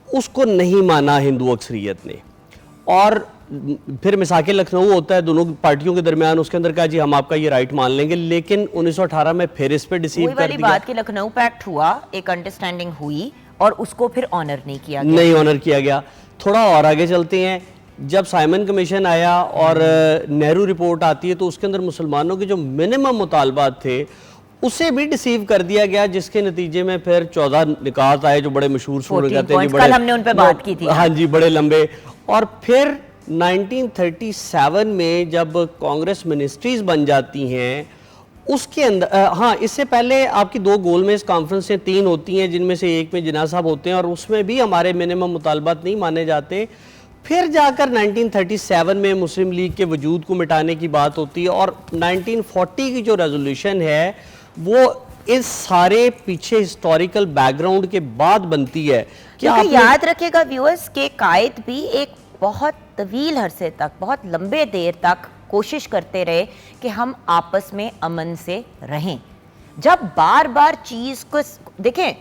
उसको नहीं माना हिंदू अक्सरियत ने, और फिर मिसाके लखनऊ होता है दोनों पार्टियों के दरमियान, उसके अंदर कहा जी हम आपका ये राइट मान लेंगे, लेकिन 1918 में फिर इस पे डिसीव कर दिया। बात कि लखनऊ पैक्ट हुआ, एक अंडरस्टैंडिंग हुई और उसको फिर ऑनर नहीं किया गया। नहीं ऑनर किया गया। थोड़ा और आगे चलते हैं, जब साइमन कमीशन आया और नेहरू रिपोर्ट आती है तो उसके अंदर मुसलमानों के जो मिनिमम मुतालबात थे उसे भी डिसीव कर दिया गया, जिसके नतीजे में फिर 14 निकात आए जो बड़े मशहूर सूरत कहते हैं, कल हमने उन पे बात की थी। हाँ जी, बड़े लंबे। और फिर 1937 में जब कांग्रेस मिनिस्ट्रीज बन जाती हैं उसके अंदर हाँ, इससे पहले आपकी 2 गोलमेज कॉन्फ्रेंसें 3 होती हैं, जिनमें से एक में जिन्ना साहब होते हैं और उसमें भी हमारे मिनिमम मुतालबात नहीं माने जाते। फिर जाकर 1937 में मुस्लिम लीग के वजूद को मिटाने की बात होती है, और 1940 की जो रेजोल्यूशन है वो इस सारे पीछे हिस्टोरिकल बैकग्राउंड के बाद बनती है। क्योंकि याद रखिएगा व्यूअर्स के कायद भी एक बहुत तवील अरसे तक, बहुत लंबे देर तक कोशिश करते रहे कि हम आपस में अमन से रहें। जब बार बार चीज़ को देखें,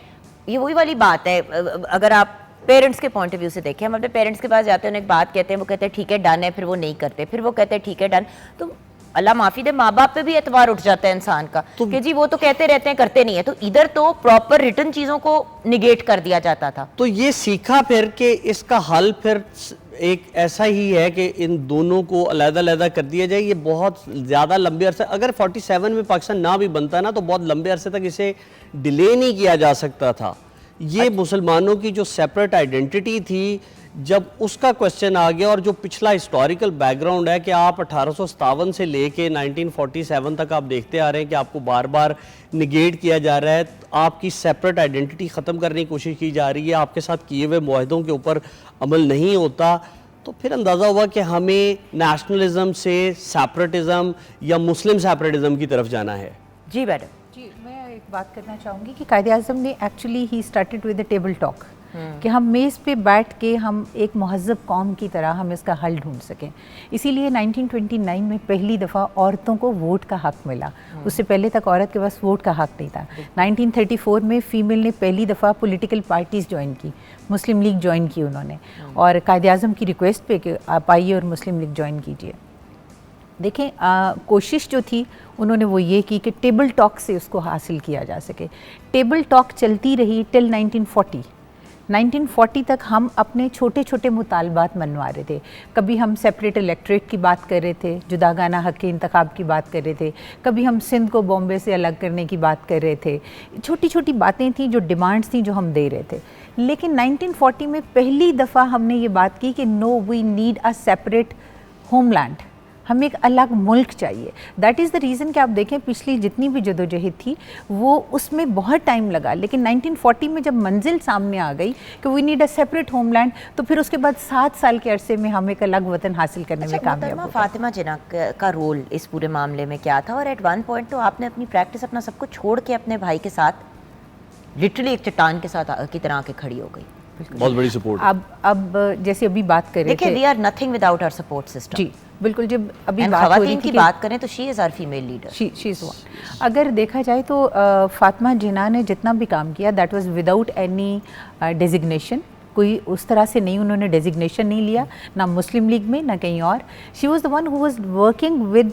ये वही वाली बात है, अगर आप पेरेंट्स के पॉइंट ऑफ व्यू से देखें, हम अपने पेरेंट्स के पास जाते हैं, उन्हें एक बात कहते हैं, वो कहते हैं ठीक है डन है, फिर वो नहीं करते, फिर वो कहते हैं ठीक है डन। तो अल्लाह माफी दे, माँ बाप पे भी एतबार उठ जाता है इंसान का कि जी वो तो कहते रहते हैं करते नहीं है। तो इधर तो प्रॉपर रिटर्न चीज़ों को निगेट कर दिया जाता था। तो ये सीखा फिर कि इसका हल फिर एक ऐसा ही है कि इन दोनों को अलग-अलग कर दिया जाए। ये बहुत ज़्यादा लंबे अरसे, अगर 47 में पाकिस्तान ना भी बनता ना तो बहुत लंबे अरसे तक इसे डिले नहीं किया जा सकता था। ये मुसलमानों की जो सेपरेट आइडेंटिटी थी, जब उसका क्वेश्चन आ गया, और जो पिछला हिस्टोरिकल बैकग्राउंड है कि आप 1857 से लेके 1947 तक आप देखते आ रहे हैं कि आपको बार बार निगेट किया जा रहा है, आपकी सेपरेट आइडेंटिटी ख़त्म करने की कोशिश की जा रही है, आपके साथ किए हुए मुआहदों के ऊपर अमल नहीं होता, तो फिर अंदाज़ा हुआ कि हमें नेशनलिज्म से सेपरेटिज्म या मुस्लिम सेपरेटिज्म की तरफ जाना है। जी मैडम। जी, मैं एक बात करना चाहूँगी कि कायदे आज़म ने actually he started with the table talk, कि हम मेज़ पे बैठ के हम एक महज़ब कौम की तरह हम इसका हल ढूंढ सकें। इसीलिए 1929 में पहली दफ़ा औरतों को वोट का हक़ मिला। उससे पहले तक औरत के पास वोट का हक़ नहीं था। 1934 में फ़ीमेल ने पहली दफ़ा पॉलिटिकल पार्टीज़ ज्वाइन की, मुस्लिम लीग ज्वाइन की उन्होंने, और कायदे आज़म की रिक्वेस्ट पे कि आप आइए और मुस्लिम लीग ज्वाइन कीजिए। देखें, कोशिश जो थी उन्होंने वो ये की कि टेबल टॉक से उसको हासिल किया जा सके। टेबल टॉक चलती रही टिल 1940 तक हम अपने छोटे छोटे मुतालबात मनवा रहे थे। कभी हम सेपरेट इलेक्ट्रेट की बात कर रहे थे, जुदागाना हक़ के इंतखाब की बात कर रहे थे, कभी हम सिंध को बॉम्बे से अलग करने की बात कर रहे थे। छोटी छोटी बातें थी, जो डिमांड्स थी, जो हम दे रहे थे। लेकिन 1940 में पहली दफ़ा हमने ये बात की कि no, we need a separate homeland, हमें एक अलग मुल्क चाहिए। दैट इज़ द रीज़न कि आप देखें पिछली जितनी भी जदोजहद थी वो उसमें बहुत टाइम लगा, लेकिन 1940 में जब मंजिल सामने आ गई कि we need a separate homeland, तो फिर उसके बाद 7 साल के अरसे में हम एक अलग वतन हासिल करने में कामयाब हो गए। फातिमा जिन्ना का रोल इस पूरे मामले में क्या था? और एट वन पॉइंट तो आपने अपनी प्रैक्टिस, अपना सब कुछ छोड़ के अपने भाई के साथ लिटरली एक चट्टान के साथ की तरह आके खड़ी हो गई। बहुत बड़ी सपोर्ट। अब जैसे अभी बात कर रहे थे, we are nothing without our support system. जी बिल्कुल। जब अभी बात हो रही थी की बात करें तो she is our female leader, she is one. अगर देखा जाए तो फातिमा जिन्ना ने जितना भी काम किया that was without any designation. कोई उस तरह से नहीं, उन्होंने डेजिग्नेशन नहीं लिया, ना मुस्लिम लीग में ना कहीं और। She was the one who was working with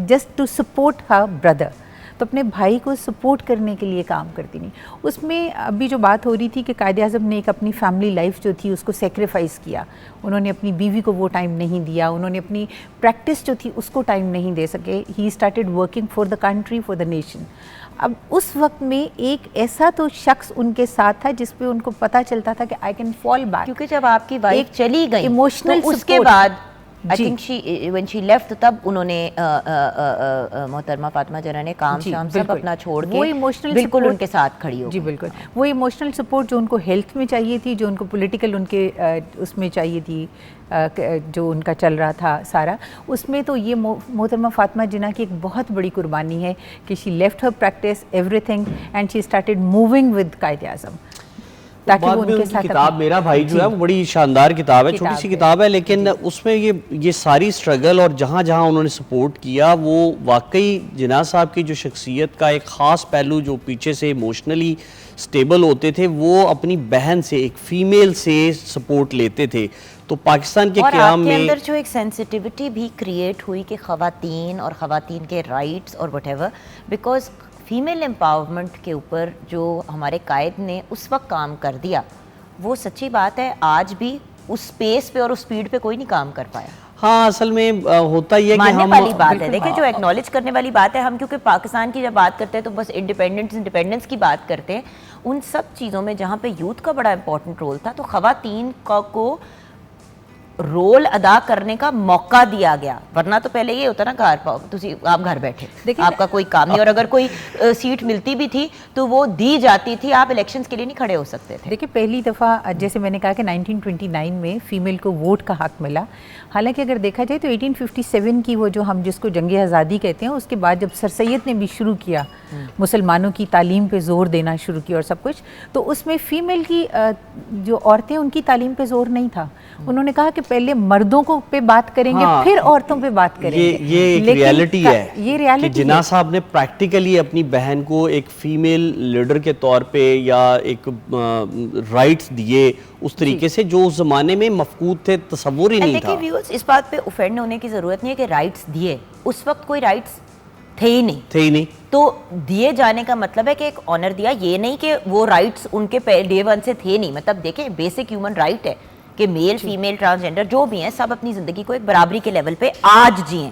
just to support her brother, तो अपने भाई को सपोर्ट करने के लिए काम करती नहीं। उसमें अभी जो बात हो रही थी कि कायदे आज़म ने एक अपनी फैमिली लाइफ जो थी उसको सेक्रीफाइस किया, उन्होंने अपनी बीवी को वो टाइम नहीं दिया, उन्होंने अपनी प्रैक्टिस जो थी उसको टाइम नहीं दे सके। He started working for the country, for the nation. अब उस वक्त में एक ऐसा तो शख्स उनके साथ था जिस पे उनको पता चलता था कि आई कैन फॉल बैक, क्योंकि जब आपकी वाइफ चली गई इमोशनल, तो उसके बाद I think she when she left, तब उन्होंने मोहतरमा फातिमा जिन्ना ने काम शाम सब अपना छोड़ के वो इमोशनल बिल्कुल उनके साथ खड़ी हो। जी बिल्कुल, वो इमोशनल सपोर्ट जो उनको हेल्थ में चाहिए थी, जो उनको पॉलिटिकल उनके उसमें चाहिए थी, जो उनका चल रहा था सारा, उसमें तो ये मोहतरमा फातिमा जिन्ना की एक बहुत बड़ी कुर्बानी है कि she left her practice everything and she started moving with कायदे आज़म। ताकि बाद वो में उनके उनकी साथ किताब मेरा भाई जो है वो बड़ी शानदार किताब है, छोटी सी किताब है, लेकिन उसमें ये सारी स्ट्रगल और जहाँ जहाँ उन्होंने सपोर्ट किया, वो वाकई जिन्ना साहब की जो शख्सियत का एक ख़ास पहलू, जो पीछे से इमोशनली स्टेबल होते थे, वो अपनी बहन से, एक फ़ीमेल से सपोर्ट लेते थे। तो पाकिस्तान के और क़याम आपके में अंदर जो एक सेंसिटिविटी भी क्रिएट हुई कि ख़वातीन और ख़वातीन के राइट्स और वटेवर, बिकॉज फीमेल एम्पावरमेंट के ऊपर जो हमारे कायद ने उस वक्त काम कर दिया, वो सच्ची बात है आज भी उस स्पेस पे और उस स्पीड पे कोई नहीं काम कर पाया। हाँ, असल में होता ही है कि मानने हम वाली बात है, देखिए जो एक्नॉलेज करने वाली बात है, हम क्योंकि पाकिस्तान की जब बात करते हैं तो बस इंडिपेंडेंस की बात करते हैं। उन सब चीज़ों में जहाँ पे यूथ का बड़ा इंपॉर्टेंट रोल था, तो ख़वातीन को रोल अदा करने का मौका दिया गया, वरना तो पहले ये होता ना आप घर बैठे, देखिए आपका कोई काम नहीं, और अगर कोई सीट मिलती भी थी तो वो दी जाती थी, आप इलेक्शंस के लिए नहीं खड़े हो सकते थे। देखिए पहली दफ़ा जैसे मैंने कहा कि 1929 में फ़ीमेल को वोट का हक मिला। हालांकि अगर देखा जाए तो 1857 की वो जो हम जिसको जंग आज़ादी कहते हैं, उसके बाद जब सर सैयद ने भी शुरू किया मुसलमानों की तालीम पे ज़ोर देना शुरू किया और सब कुछ, तो उसमें फ़ीमेल की जो औरतें, उनकी तालीम पे ज़ोर नहीं था। उन्होंने कहा कि पहले मर्दों को पे बात करेंगे, हाँ, फिर औरतों पे बात करेंगे। ये एक रियलिटी है, ये रियलिटी कि जिन्ना साहब ने प्रैक्टिकली अपनी बहन को एक फीमेल लीडर के तौर पे या एक राइट्स दिए उस तरीके से जो उस जमाने में मफकूद थे, तसव्वुर ही नहीं था। देखिए व्यूअर्स, इस बात पे ऑफेंड होने की जरूरत नहीं है कि राइट्स दिए, उस वक्त कोई राइट्स थे ही नहीं। तो दिए जाने का मतलब है कि एक ऑनर दिया, ये नहीं कि वो राइट्स उनके डे वन से थे नहीं। मतलब देखें, बेसिक ह्यूमन राइट है कि मेल फीमेल ट्रांसजेंडर जो भी हैं सब अपनी ज़िंदगी को एक बराबरी के लेवल पे आज जिएं।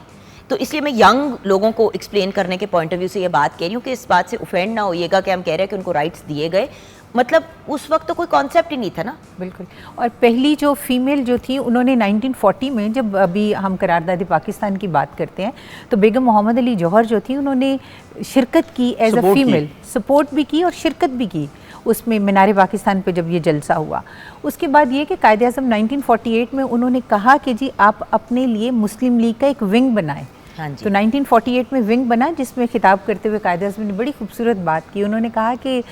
तो इसलिए मैं यंग लोगों को एक्सप्लेन करने के पॉइंट ऑफ व्यू से ये बात कह रही हूँ कि इस बात से ऑफेंड ना होइएगा कि हम कह रहे हैं कि उनको राइट्स दिए गए, मतलब उस वक्त तो कोई कॉन्सेप्ट ही नहीं था ना। बिल्कुल। और पहली जो फीमेल जो थी, उन्होंने 1940 में, जब अभी हम करारदाद पाकिस्तान की बात करते हैं, तो बेगम मोहम्मद अली जौहर जो थी, उन्होंने शिरकत की एज अ फीमेल, सपोर्ट भी की और शिरकत भी की उसमें मीनार पाकिस्तान पे जब ये जलसा हुआ। उसके बाद ये कि कायदे आज़म 1948 में उन्होंने कहा कि जी आप अपने लिए मुस्लिम लीग का एक विंग बनाएं। हाँ जी। तो 1948 में विंग बना, जिसमें खिताब करते हुए कायदे आज़म ने बड़ी खूबसूरत बात की। उन्होंने कहा कि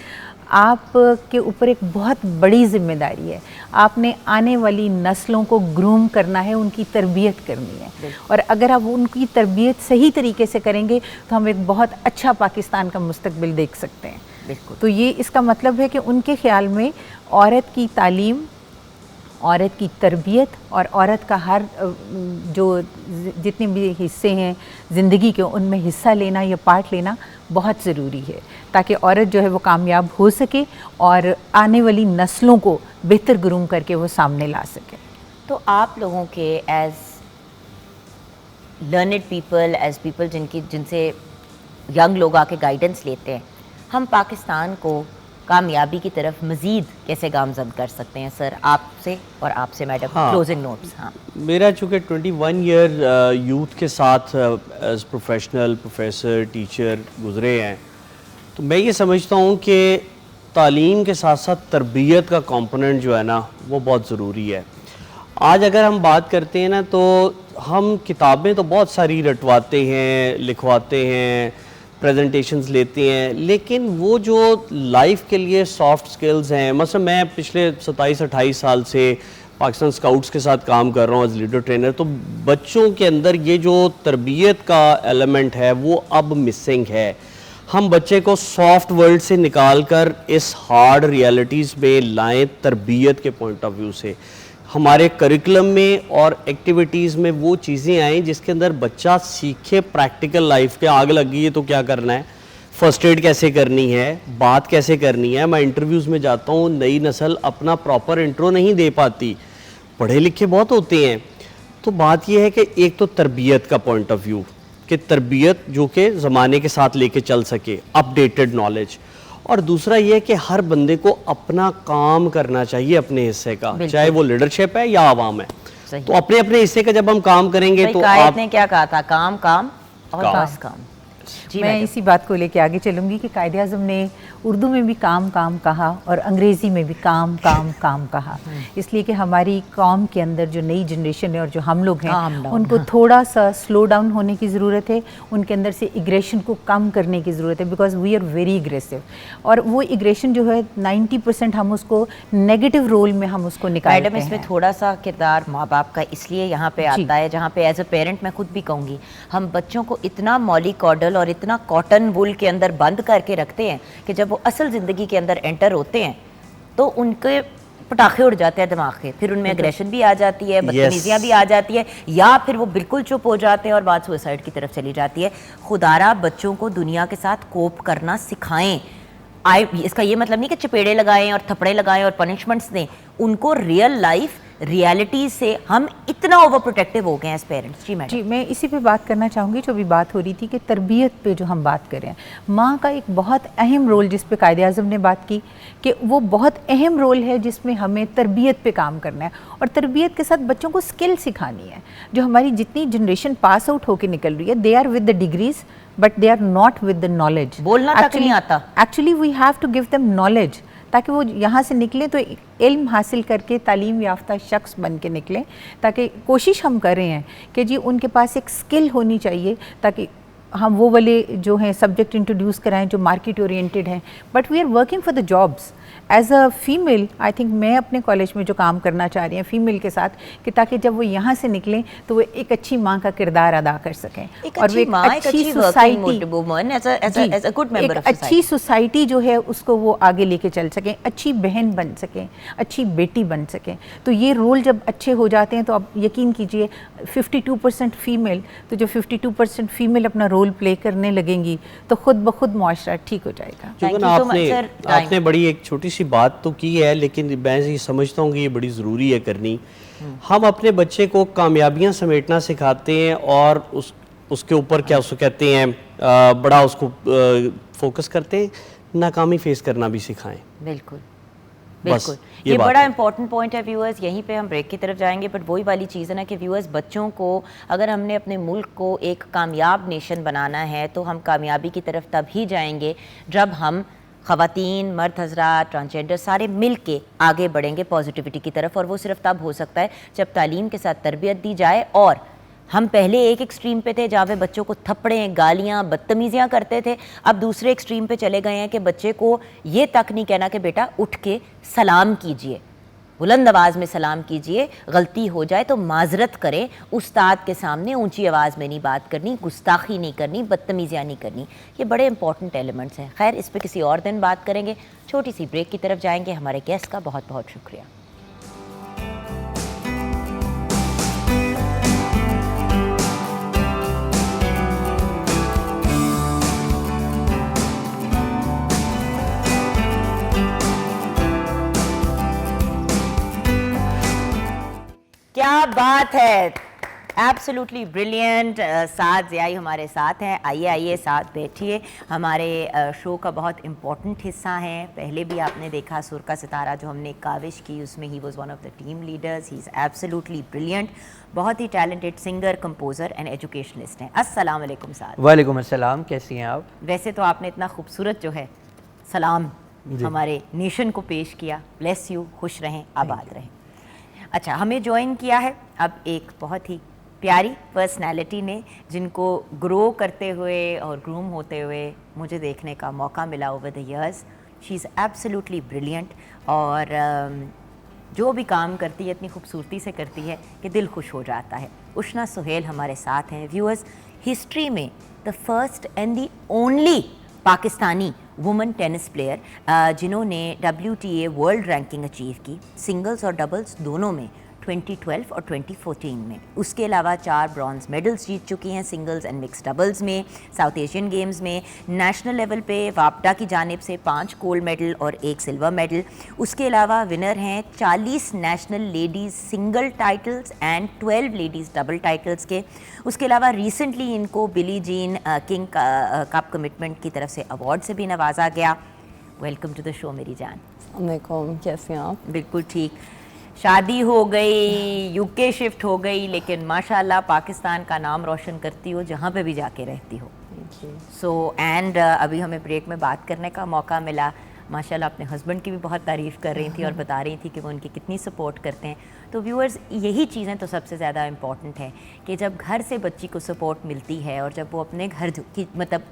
आप के ऊपर एक बहुत बड़ी जिम्मेदारी है, आपने आने वाली नस्लों को ग्रूम करना है, उनकी तरबियत करनी है, और अगर आप उनकी तरबियत सही तरीके से करेंगे तो हम एक बहुत अच्छा पाकिस्तान का मुस्तकबिल देख सकते हैं। बिल्कुल। तो ये इसका मतलब है कि उनके ख्याल में औरत की तालीम, औरत की तरबियत और औरत का हर जो जितने भी हिस्से हैं ज़िंदगी के, उनमें हिस्सा लेना या पार्ट लेना बहुत ज़रूरी है, ताकि औरत जो है वो कामयाब हो सके और आने वाली नस्लों को बेहतर ग्रूम करके वो सामने ला सके। तो आप लोगों के as learned people, as people जिनसे यंग लोग आके गाइडेंस लेते हैं, हम पाकिस्तान को कामयाबी की तरफ मज़ीद कैसे गामज़द कर सकते हैं सर, आपसे और आपसे मैडम? हाँ, क्लोजिंग नोट्स। हाँ, मेरा चूँकि 21 ईयर यूथ के साथ एज प्रोफेशनल प्रोफेसर टीचर गुज़रे हैं, तो मैं ये समझता हूँ कि तालीम के साथ साथ तरबियत का कंपोनेंट जो है ना, वो बहुत ज़रूरी है। आज अगर हम बात करते हैं ना, तो हम किताबें तो बहुत सारी रटवाते हैं, लिखवाते हैं, प्रेजेंटेशंस लेते हैं, लेकिन वो जो लाइफ के लिए सॉफ्ट स्किल्स हैं, मतलब मैं पिछले 27-28 साल से पाकिस्तान स्काउट्स के साथ काम कर रहा हूँ एज लीडर ट्रेनर, तो बच्चों के अंदर ये जो तरबियत का एलिमेंट है वो अब मिसिंग है। हम बच्चे को सॉफ्ट वर्ल्ड से निकाल कर इस हार्ड रियलिटीज़ में लाएँ तरबियत के पॉइंट ऑफ व्यू से। हमारे करिकुलम में और एक्टिविटीज़ में वो चीज़ें आएँ जिसके अंदर बच्चा सीखे प्रैक्टिकल लाइफ के। आग लग गई है तो क्या करना है, फ़र्स्ट एड कैसे करनी है, बात कैसे करनी है। मैं इंटरव्यूज़ में जाता हूँ, नई नस्ल अपना प्रॉपर इंट्रो नहीं दे पाती, पढ़े लिखे बहुत होते हैं। तो बात यह है कि एक तो तरबियत का पॉइंट ऑफ व्यू, कि तरबियत जो कि ज़माने के साथ लेके चल सके, अपडेटेड नॉलेज, और दूसरा ये कि हर बंदे को अपना काम करना चाहिए अपने हिस्से का, चाहे वो लीडरशिप है या आवाम है। तो अपने अपने हिस्से का जब हम काम करेंगे तो आप ने क्या कहा था, काम काम और बस काम। जी मैं मैडम। इसी बात को लेके आगे चलूंगी कि कायदे आज़म ने उर्दू में भी काम काम कहा और अंग्रेज़ी में भी काम काम काम कहा, इसलिए कि हमारी कौम के अंदर जो नई जनरेशन है और जो हम लोग हैं Calm down, उनको थोड़ा सा स्लो डाउन होने की ज़रूरत है, उनके अंदर से इग्रेशन को कम करने की ज़रूरत है, बिकॉज वी आर वेरी इग्रेसिव। और वो इग्रेशन जो है 90% हम उसको नेगेटिव रोल में हम उसको निकालते मैडम, इसमें थोड़ा सा किरदार माँ बाप का इसलिए यहाँ पे जी। आता है, जहाँ पे एज अ पेरेंट मैं खुद भी कहूँगी, हम बच्चों को इतना मॉलिकॉडल और इतना कॉटन वुल के अंदर बंद करके रखते हैं कि जब वो असल ज़िंदगी के अंदर एंटर होते हैं तो उनके पटाखे उड़ जाते हैं दिमाग के, फिर उनमें एग्रेशन भी आ जाती है, बदतमीजियाँ भी आ जाती है, या फिर वो बिल्कुल चुप हो जाते हैं और बात सुसाइड की तरफ चली जाती है। खुदारा बच्चों को दुनिया के साथ कोप करना सिखाएं। इसका ये मतलब नहीं कि चपेड़े लगाएं और थप्पड़े लगाएं और पनिशमेंट्स दें, उनको रियल लाइफ रियलिटी से हम इतना ओवर प्रोटेक्टिव हो गए हैं एज पेरेंट्स। जी मैडम। जी, मैं इसी पे बात करना चाहूँगी जो भी बात हो रही थी कि तरबियत पे जो हम बात कर रहे हैं, माँ का एक बहुत अहम रोल जिस पे कायदे आज़म ने बात की कि वो बहुत अहम रोल है जिसमें हमें तरबियत पे काम करना है और तरबियत के साथ बच्चों को स्किल सिखानी है। जो हमारी जितनी जनरेशन पास आउट होकर निकल रही है, they are with the degrees but they are not with the knowledge. बोलना तक नहीं आता। Actually we have to give them knowledge ताकि वो यहाँ से निकलें तो इल्म हासिल करके तालीम याफ्ता शख्स बन के निकलें। ताकि कोशिश हम कर रहे हैं कि जी उनके पास एक स्किल होनी चाहिए ताकि हम वो वाले जो हैं सब्जेक्ट इंट्रोड्यूस कराएं जो मार्केट ओरिएंटेड हैं, but we are working for the jobs. As a female I think मैं अपने कॉलेज में जो काम करना चाह रही हैं फीमेल के साथ कि ताकि जब वो यहाँ से निकलें तो वो एक अच्छी माँ का किरदार अदा कर सकें और वो एक अच्छी सोसाइटी, अच्छी सोसाइटी जो है उसको वो आगे लेके चल सकें, अच्छी बहन बन सकें, अच्छी बेटी बन सकें। तो ये रोल जब अच्छे हो जाते हैं तो अब यकीन कीजिए 52% फीमेल, तो जो 52% फीमेल अपना रोल प्ले करने लगेंगी तो खुद ब खुद मुआशरा ठीक हो जाएगा। चूँकि ना आपने बड़ी एक छोटी सी बात तो की है, लेकिन मैं ये समझता हूँ कि ये बड़ी ज़रूरी है करनी। हम अपने बच्चे को कामयाबियाँ समेटना सिखाते हैं और उसके ऊपर क्या उसको कहते हैं बड़ा उसको फोकस करते हैं, नाकामी फेस करना भी सिखाएं। बिल्कुल बस बिल्कुल, ये बड़ा इंपॉर्टेंट पॉइंट है व्यूअर्स। यहीं पे हम ब्रेक की तरफ जाएंगे, बट वही वाली चीज़ है ना कि व्यूअर्स, बच्चों को अगर हमने अपने मुल्क को एक कामयाब नेशन बनाना है तो हम कामयाबी की तरफ तब ही जाएंगे जब हम ख़वातीन, मर्द हज़रात, ट्रांसजेंडर सारे मिल के आगे बढ़ेंगे पॉजिटिविटी की तरफ। और वो सिर्फ तब हो सकता है जब तालीम के साथ तरबियत दी जाए। और हम पहले एक एक्सट्रीम पे थे जहाँ पे बच्चों को थप्पड़े, गालियाँ, बदतमीज़ियाँ करते थे, अब दूसरे एक्सट्रीम पे चले गए हैं कि बच्चे को ये तक नहीं कहना कि बेटा उठ के सलाम कीजिए, बुलंद आवाज़ में सलाम कीजिए, गलती हो जाए तो माजरत करें, उस्ताद के सामने ऊंची आवाज़ में नहीं बात करनी, गुस्ताखी नहीं करनी, बदतमीज़ियाँ नहीं करनी। ये बड़े इंपॉर्टेंट एलिमेंट्स हैं। खैर, इस पर किसी और दिन बात करेंगे। छोटी सी ब्रेक की तरफ जाएंगे। हमारे गेस्ट का बहुत बहुत शुक्रिया। क्या बात है, एब्सोल्युटली ब्रिलियंट। साथ ज़ियाई हमारे साथ हैं। आइए आइए साथ बैठिए। हमारे शो का बहुत इम्पोर्टेंट हिस्सा है। पहले भी आपने देखा सुर का सितारा जो हमने काविश की, उसमें he was one of the team leaders. He is absolutely brilliant, बहुत ही talented singer, composer and educationist हैं। अस्सलाम वालेकुम साहब। वालेकुम अस्सलाम, कैसी हैं आप? वैसे तो आपने इतना खूबसूरत जो है सलाम हमारे नेशन को पेश किया। ब्लेस यू, खुश रहें, आबाद रहें। अच्छा, हमें ज्वाइन किया है अब एक बहुत ही प्यारी पर्सनालिटी ने, जिनको ग्रो करते हुए और ग्रूम होते हुए मुझे देखने का मौका मिला over the years. She is absolutely brilliant और जो भी काम करती है इतनी खूबसूरती से करती है कि दिल खुश हो जाता है। उशना सुहेल हमारे साथ हैं। व्यूअर्स, हिस्ट्री में the first and the only Pakistani women tennis player जिन्होंने WTA वर्ल्ड रैंकिंग अचीव की, सिंगल्स और डबल्स दोनों में, 2012 और 2014 में। उसके अलावा 4 ब्रॉन्ज मेडल्स जीत चुकी हैं सिंगल्स एंड मिक्स डबल्स में, साउथ एशियन गेम्स में। नेशनल लेवल पे वापडा की जानिब से 5 गोल्ड मेडल और 1 सिल्वर मेडल। उसके अलावा विनर हैं 40 national ladies single titles and 12 ladies double titles के। उसके अलावा रिसेंटली इनको बिली जीन किंग कप कमिटमेंट की तरफ से अवार्ड से भी नवाजा गया। वेलकम टू द शो मेरी जान। वालेकुम, कैसे हैं आप? बिल्कुल ठीक। शादी हो गई, UK शिफ्ट हो गई, लेकिन माशाल्लाह पाकिस्तान का नाम रोशन करती हो जहाँ पे भी जाके रहती हो। Thank you. सो एंड अभी हमें ब्रेक में बात करने का मौका मिला। माशाल्लाह अपने हस्बैंड की भी बहुत तारीफ़ कर रही थी और बता रही थी कि वो उनकी कितनी सपोर्ट करते हैं। तो व्यूअर्स, यही चीज़ें तो सबसे ज़्यादा इम्पॉर्टेंट है कि जब घर से बच्ची को सपोर्ट मिलती है और जब वो अपने घर की मतलब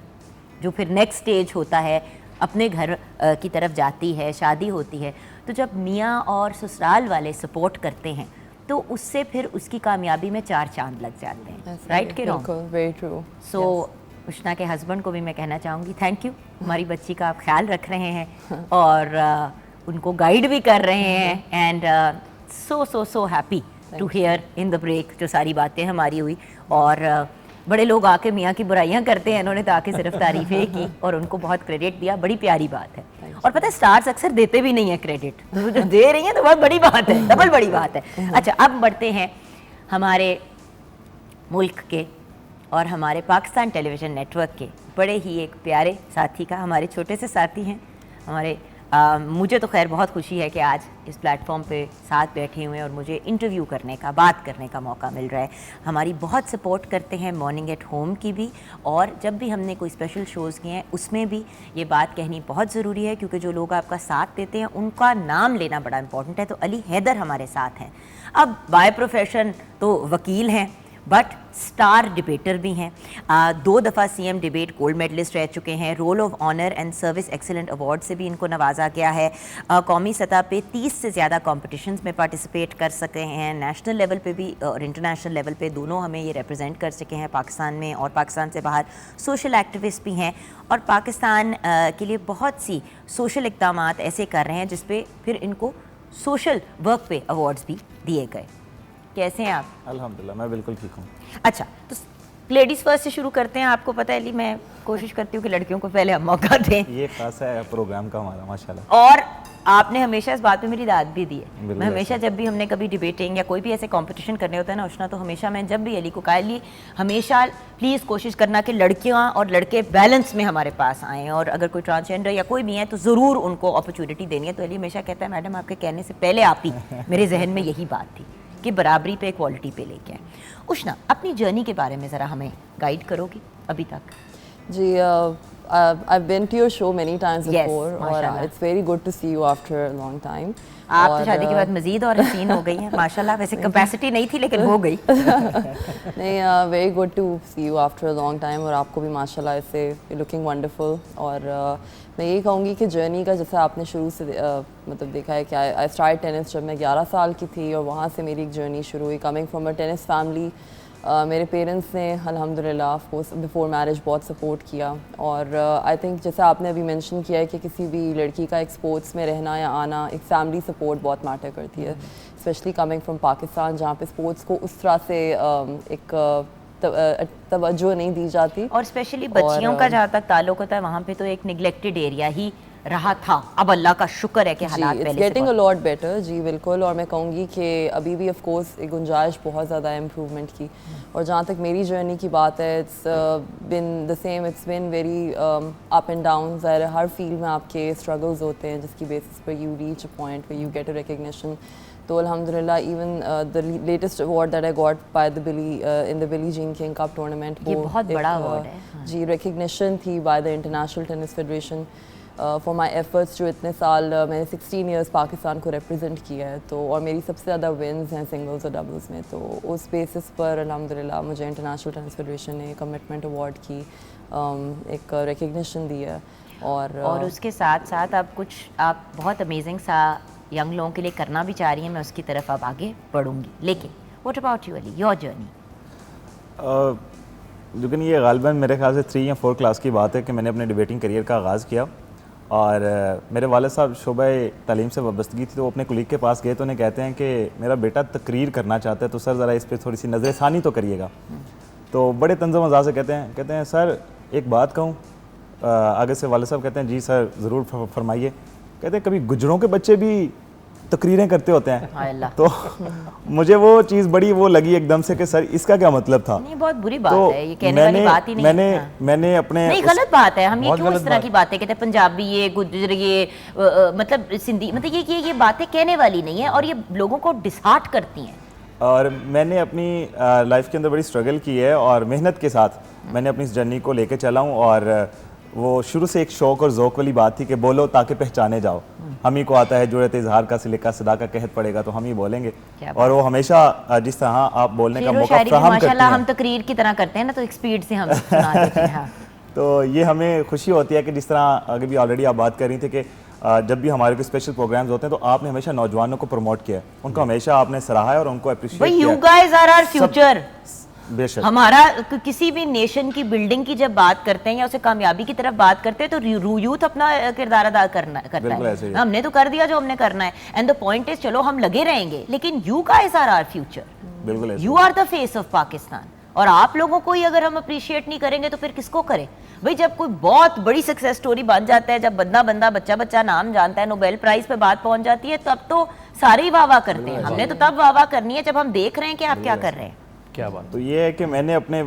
जो फिर नेक्स्ट स्टेज होता है अपने घर की तरफ जाती है, शादी होती है, तो जब मियाँ और ससुराल वाले सपोर्ट करते हैं तो उससे फिर उसकी कामयाबी में 4 चांद लग जाते हैं। राइट के रॉन्ग? बिल्कुल, very true. सो उष्णा के हस्बैंड को भी मैं कहना चाहूँगी थैंक यू, हमारी बच्ची का आप ख्याल रख रहे हैं और उनको गाइड भी कर रहे हैं and so happy to hear in the break जो सारी बातें हमारी हुई। और बड़े लोग आके मियाँ की बुराइयां करते हैं, इन्होंने तो आके सिर्फ तारीफें की और उनको बहुत क्रेडिट दिया, बड़ी प्यारी बात है। और पता है स्टार्स अक्सर देते भी नहीं है क्रेडिट, तो जो दे रही हैं तो बहुत बड़ी बात है, डबल बड़ी बात है। अच्छा, अब बढ़ते हैं हमारे मुल्क के और हमारे पाकिस्तान टेलीविज़न नेटवर्क के बड़े ही एक प्यारे साथी का, हमारे छोटे से साथी हैं हमारे। मुझे तो खैर बहुत खुशी है कि आज इस प्लेटफॉर्म पे साथ बैठे हुए हैं और मुझे इंटरव्यू करने का, बात करने का मौका मिल रहा है। हमारी बहुत सपोर्ट करते हैं मॉर्निंग एट होम की भी, और जब भी हमने कोई स्पेशल शोज़ किए हैं उसमें भी ये बात कहनी बहुत ज़रूरी है क्योंकि जो लोग आपका साथ देते हैं उनका नाम लेना बड़ा इंपॉर्टेंट है। तो अली हैदर हमारे साथ हैं। अब बाय प्रोफेशन तो वकील हैं बट स्टार डिबेटर भी हैं। 2 दफ़ा CM डिबेट गोल्ड मेडलिस्ट रह चुके हैं। Roll of honour and service excellent award से भी इनको नवाजा गया है। कौमी सतह पे 30 से ज़्यादा कॉम्पिटिशन्स में पार्टिसिपेट कर सके हैं। नेशनल लेवल पे भी और इंटरनेशनल लेवल पे दोनों हमें ये रिप्रेजेंट कर सके हैं पाकिस्तान में और पाकिस्तान से बाहर। सोशल एक्टिविस्ट भी हैं और पाकिस्तान के लिए बहुत सी सोशल इक़दामात ऐसे कर रहे हैं जिस पे फिर इनको सोशल वर्क पे अवार्ड्स भी दिए गए। कैसे हैं आप? अल्हम्दुलिल्लाह, मैं बिल्कुल ठीक हूँ। अच्छा, तो लेडीज़ फर्स्ट से शुरू करते हैं। आपको पता है अली, मैं कोशिश करती हूँ कि लड़कियों को पहले हम मौका दें। ये खास है प्रोग्राम का हमारा, माशाल्लाह। और आपने हमेशा इस बात पे मेरी दाद भी दी है। बिल्कुल मैं हमेशा जब भी हमने कभी डिबेटिंग या कोई भी ऐसे कंपटीशन करने होता है ना उष्णा, तो हमेशा मैं जब भी अली को कहा, अली हमेशा प्लीज़ कोशिश करना कि लड़कियाँ और लड़के बैलेंस में हमारे पास आएँ, और अगर कोई ट्रांसजेंडर या कोई भी है तो ज़रूर उनको अपॉर्चुनिटी देनी है। तो अली हमेशा कहता है मैडम आपके कहने से पहले आप ही मेरे जहन में यही बात थी कि बराबरी पे, इक्वालिटी पे लेके आए। उष्णा, अपनी जर्नी के बारे में ज़रा हमें गाइड करोगी अभी तक? जी, I've been to your show many times Yes, before, और माशाल्लाह। it's very good to see you after a long time. आप तो और, शादी के बाद मजीद और हसीन हो गई हैं माशाल्लाह। वैसे कैपेसिटी नहीं थी लेकिन हो गई। नहीं, very good to see you after a long time, और आपको भी माशाल्लाह इससे लुकिंग वंडरफुल। और मैं यही कहूँगी कि जर्नी का जैसे आपने शुरू से मतलब देखा है कि आई स्टार्ट टेनिस जब मैं 11 साल की थी, और वहाँ से मेरी एक जर्नी शुरू हुई। Coming from a tennis family, मेरे पेरेंट्स ने अल्हम्दुलिल्लाह ऑफ कोर्स बिफोर मैरिज बहुत सपोर्ट किया। और आई थिंक जैसे आपने अभी मेंशन किया है कि किसी भी लड़की का एक स्पोर्ट्स में रहना या आना, एक फैमिली सपोर्ट बहुत मैटर करती है, स्पेशली कमिंग फ्रॉम पाकिस्तान जहाँ पे स्पोर्ट्स को उस तरह से एक तवज्जो नहीं दी जाती। और स्पेशली बच्चियों का जहाँ तक ताल्लुक होता है वहाँ पे तो एक निगलेक्टेड एरिया ही रहा था। अब अल्लाह का शुक्र है कि हालात पहले से गेटिंग अ लॉट बेटर। जी बिल्कुल, और मैं कहूँगी कि अभी भी ऑफ कोर्स एक गुंजाइश बहुत ज़्यादा है इम्प्रूवमेंट की। और जहाँ तक मेरी जर्नी की बात है, it's been the same, it's been very up and down. हर फील्ड में आपके स्ट्रगल्स होते हैं जिसकी बेसिस पर you reach a point way you get a recognition. तो अल्हम्दुलिल्लाह even the latest award that I got by the Billie in the Billie Jean King Cup tournament, ये बहुत बड़ा अवार्ड है। जी, रिकग्निशन थी by the International Tennis Federation for my efforts. जो इतने साल मैंने 16 ईयर्स पाकिस्तान को रिप्रेजेंट किया है, तो और मेरी सबसे ज़्यादा विन्स हैं सिंगल्स और डबल्स में। तो उस बेसिस पर अल्हम्दुलिल्लाह मुझे इंटरनेशनल टेनिस फेडरेशन ने कमिटमेंट अवार्ड की एक रिकग्निशन दी है। और उसके साथ साथ अब कुछ आप बहुत अमेजिंग सा यंग लोगों के लिए करना भी चाह रही हैं, मैं उसकी तरफ अब आगे बढ़ूँगी। लेकिन what about you Ali, your journey? लेकिन ये गालिबन मेरे ख्याल से 3 या 4 क्लास की बात है कि मैंने अपने डिबेटिंग करियर का आगाज़ किया। और मेरे वालिद साहब शोबा तालीम से वाबस्तगी थी, तो वो अपने कुलीग के पास गए तो उन्हें कहते हैं कि मेरा बेटा तकरीर करना चाहता है, तो सर ज़रा इस पर थोड़ी सी नज़रसानी तो करिएगा। तो बड़े तंज़ो मज़ाक से कहते हैं सर एक बात कहूँ। आगे से वालिद साहब कहते हैं जी सर ज़रूर फरमाइए। कहते हैं कभी गुजरों के बच्चे भी तकरीरें करते होते हैं। तो मुझे वो चीज़ बड़ी वो लगी एकदम से कि सर इसका क्या मतलब था। नहीं, बहुत बुरी बात है, ये कहने वाली बात ही नहीं है। मैंने अपने नहीं, गलत बात है। हम ये क्यों इस तरह की बातें कहते हैं, पंजाबी ये गुजर ये मतलब सिंधी, मतलब ये बातें कहने वाली नहीं है और ये लोगों को डिसहार्ट करती हैं। और मैंने अपनी लाइफ के अंदर बड़ी स्ट्रगल की है और मेहनत के साथ मैंने अपनी इस जर्नी को लेके चला हूँ। और वो शुरू से एक शौक और ज़ौक़ वाली बात थी कि बोलो ताकि पहचाने जाओ। हम ही को आता है जुरत इजहार का सिलिका सदा का कहत पड़ेगा, तो हम ही बोलेंगे। और वो हमेशा जिस तरह आप बोलने का मौका फराहम करती हैं, हम तकरीर की तरह करते हैं ना, तो एक स्पीड से हम सुना देते हैं। हाँ। तो ये हमें खुशी होती है कि जिस तरह अगर भी ऑलरेडी आप बात कर रही थी कि जब भी हमारे कोई स्पेशल प्रोग्राम्स होते हैं तो आपने हमेशा नौजवानों को प्रमोट किया है, उनको हमेशा आपने सराहा है और उनको अप्रिशिएट किया। You guys are our future. बेशक हमारा किसी भी नेशन की बिल्डिंग की जब बात करते हैं या उसे कामयाबी की तरफ बात करते हैं तो यूथ अपना किरदार अदा करता है। हमने तो कर दिया जो हमने करना है, एंड द पॉइंट इज चलो हम लगे रहेंगे, लेकिन you guys are our future. बिल्कुल, you are the face of Pakistan. और आप लोगों को ही अगर हम अप्रिशिएट नहीं करेंगे तो फिर किसको करें भाई? जब कोई बहुत बड़ी सक्सेस स्टोरी बन जाता है, जब बच्चा नाम जानता है, नोबेल प्राइज पे बात पहुंच जाती है, तब तो सारे ही वाह वाह करते हैं। हमने तो तब वाह वाह करनी है जब हम देख रहे हैं कि आप क्या कर रहे हैं। क्या बात। तो ये है कि मैंने अपने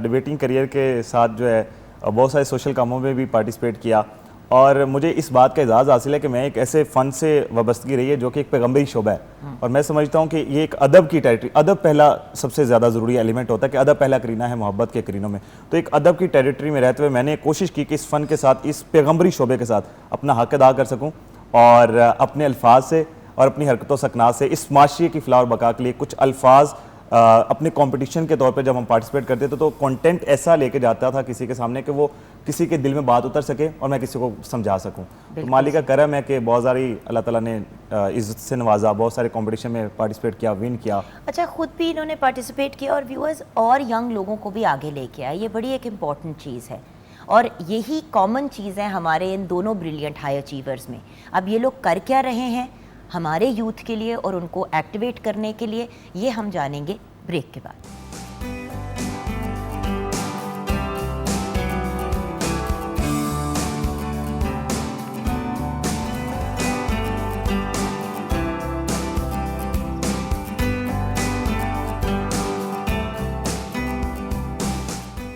डिबेटिंग करियर के साथ जो है बहुत सारे सोशल कामों में भी पार्टिसिपेट किया और मुझे इस बात का एजाज़ हासिल है कि मैं एक ऐसे फ़न से वाबस्तगी रही है जो कि एक पैगम्बरी शोबा है। और मैं समझता हूँ कि ये एक अदब की टेरिटरी, अदब पहला सबसे ज़्यादा ज़रूरी एलिमेंट होता है कि अदब पहला करीना है मोहब्बत के करीनों में। तो एक अदब की टेरिटरी में रहते हुए मैंने कोशिश की कि इस फ़न के साथ, इस पैगम्बरी शोबे के साथ अपना हक अदा कर सकूँ और अपने अल्फाज से और अपनी हरकतों सकनात से इस माशरे की फ़लाह और बका के लिए कुछ अल्फाज अपने कंपटीशन के तौर पे जब हम पार्टिसिपेट करते थे तो कंटेंट ऐसा लेके जाता था किसी के सामने कि वो किसी के दिल में बात उतर सके और मैं किसी को समझा सकूं। तो मालिक का करम है कि बहुत सारी अल्लाह ताला ने इज्जत से नवाजा, बहुत सारे कंपटीशन में पार्टिसिपेट किया, विन किया। अच्छा, खुद भी इन्होंने पार्टिसिपेट किया और व्यूअर्स और यंग लोगों को भी आगे लेके आए। ये बड़ी एक इम्पॉर्टेंट चीज़ है और यही कॉमन चीज़ है हमारे इन दोनों ब्रिलियंट हाई अचीवर्स में। अब ये लोग कर क्या रहे हैं हमारे यूथ के लिए और उनको एक्टिवेट करने के लिए, ये हम जानेंगे ब्रेक के बाद।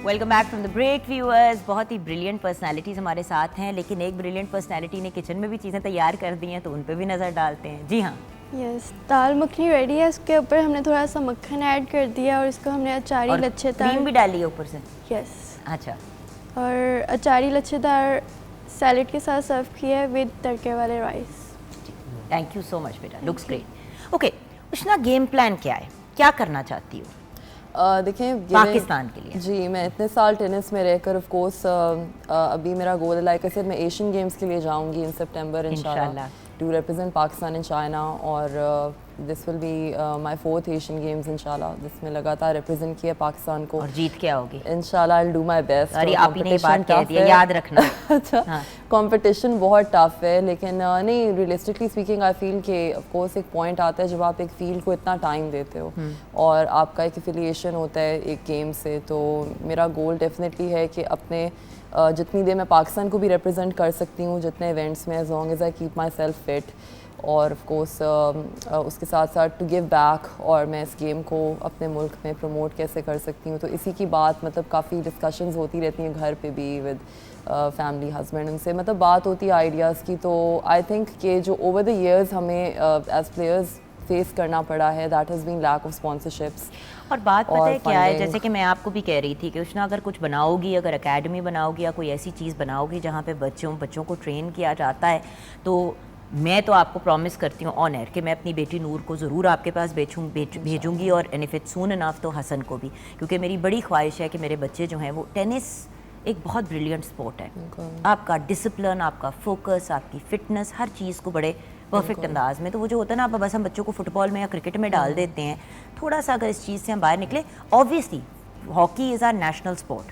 Welcome back from the break viewers. बहुत ही ब्रिलियंट पर्सनालिटीज़ हमारे साथ हैं, लेकिन एक ब्रिलियंट पर्सनालिटी ने किचन में भी चीज़ें तैयार कर दी हैं, तो उन पे भी नज़र डालते हैं। जी हाँ, यस, दाल मखनी रेडी है। उसके ऊपर हमने थोड़ा सा मक्खन ऐड कर दिया और इसको हमने अचारी लच्छेदार, क्रीम भी डाली है ऊपर से। यस, अच्छा, और अचारी लच्छेदार सैलेड के साथ सर्व किया है विद तड़के वाले rice. Thank you so much बेटा, लुक्स ग्रेट। ओके उष्णा, गेम प्लान क्या है, क्या करना चाहती हो देखें पाकिस्तान के लिए? जी, मैं इतने साल टेनिस में रहकर ऑफ कोर्स अभी मेरा गोल है, लाइक आई सेड, मैं एशियन गेम्स के लिए जाऊंगी इन सितंबर इंशाल्लाह to represent Pakistan in China. और this will be my 4th Asian Games इंशाल्लाह, जिसमें लगातार रिप्रेजेंट किया पाकिस्तान को और जीत के आओगी इंशाल्लाह। I will do my best. अरे आप ही ने बात कह दिया, याद रखना। अच्छा, कंपटीशन बहुत टफ है, लेकिन नहीं, रियलिस्टिकली स्पीकिंग आई फील कि ऑफ कोर्स एक पॉइंट आता है जब आप एक फील्ड को इतना टाइम देते हो और आपका एक एफिलिएशन होता है एक गेम से, तो मेरा गोल डेफिनेटली है कि अपने जितनी देर मैं पाकिस्तान को भी रिप्रेजेंट कर सकती हूँ जितने इवेंट्स में, as long as I keep myself fit, और ऑफ कोर्स उसके साथ साथ टू गिव बैक, और मैं इस गेम को अपने मुल्क में प्रमोट कैसे कर सकती हूँ। तो इसी की बात, मतलब काफ़ी डिस्कशंस होती रहती हैं घर पे भी विद फैमिली, हस्बैंड, उनसे मतलब बात होती है आइडियाज़ की। तो आई थिंक कि जो ओवर द ईयर्स हमें एज प्लेयर्स फेस करना पड़ा है, that has been lack of sponsorships. और बात पता है क्या है, जैसे कि मैं आपको भी कह रही थी कि उष्णा अगर कुछ बनाओगी, अगर एकेडमी बनाओगी या कोई ऐसी चीज़ बनाओगी जहाँ पे बच्चों को ट्रेन किया जाता है, तो मैं तो आपको प्रॉमिस करती हूँ ऑन एयर कि मैं अपनी बेटी नूर को ज़रूर आपके पास भेजूंगी, और and if it soon enough तो हसन को भी, क्योंकि मेरी बड़ी ख्वाहिश है कि मेरे बच्चे जो हैं वो, टेनिस एक बहुत ब्रिलियंट स्पोर्ट है। आपका डिसिप्लिन, आपका फोकस, आपकी फिटनेस, हर चीज़ को बड़े परफेक्ट अंदाज में, तो वो जो होता है ना, आप बस हम बच्चों को फुटबॉल में या क्रिकेट में डाल देते हैं, थोड़ा सा अगर इस चीज़ से हम बाहर निकले। Obviously hockey is our national sport,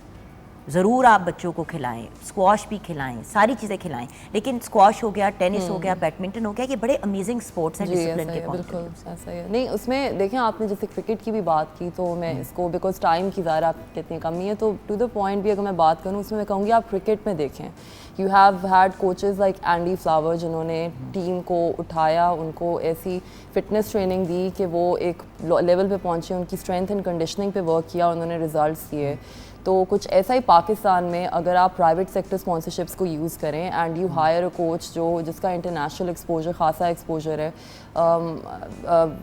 ज़रूर आप बच्चों को खिलाएं, स्क्वॉश भी खिलाएं, सारी चीज़ें खिलाएं, लेकिन स्क्वॉश हो गया, टेनिस हो गया, बैडमिंटन हो गया, ये बड़े अमेजिंग स्पोर्ट्स हैं डिसिप्लिन के पॉइंट। बिल्कुल ऐसा ही है। नहीं, उसमें देखें, आपने जैसे क्रिकेट की भी बात की, तो मैं इसको बिकॉज टाइम की ज़्यादा कितनी कमी है, तो टू द पॉइंट भी अगर मैं बात करूँ, उसमें मैं कहूँगी आप क्रिकेट में देखें, you have had coaches like Andy flower, जिन्होंने टीम को उठाया, उनको ऐसी फिटनेस ट्रेनिंग दी कि वो एक लेवल पे पहुँचे, उनकी स्ट्रेंथ एंड कंडीशनिंग पे वर्क किया, उन्होंने रिजल्ट्स दिए। तो कुछ ऐसा ही पाकिस्तान में अगर आप प्राइवेट सेक्टर स्पॉन्सरशिप्स को यूज़ करें and you hire a coach जिसका इंटरनेशनल एक्सपोजर खासा एक्सपोजर है,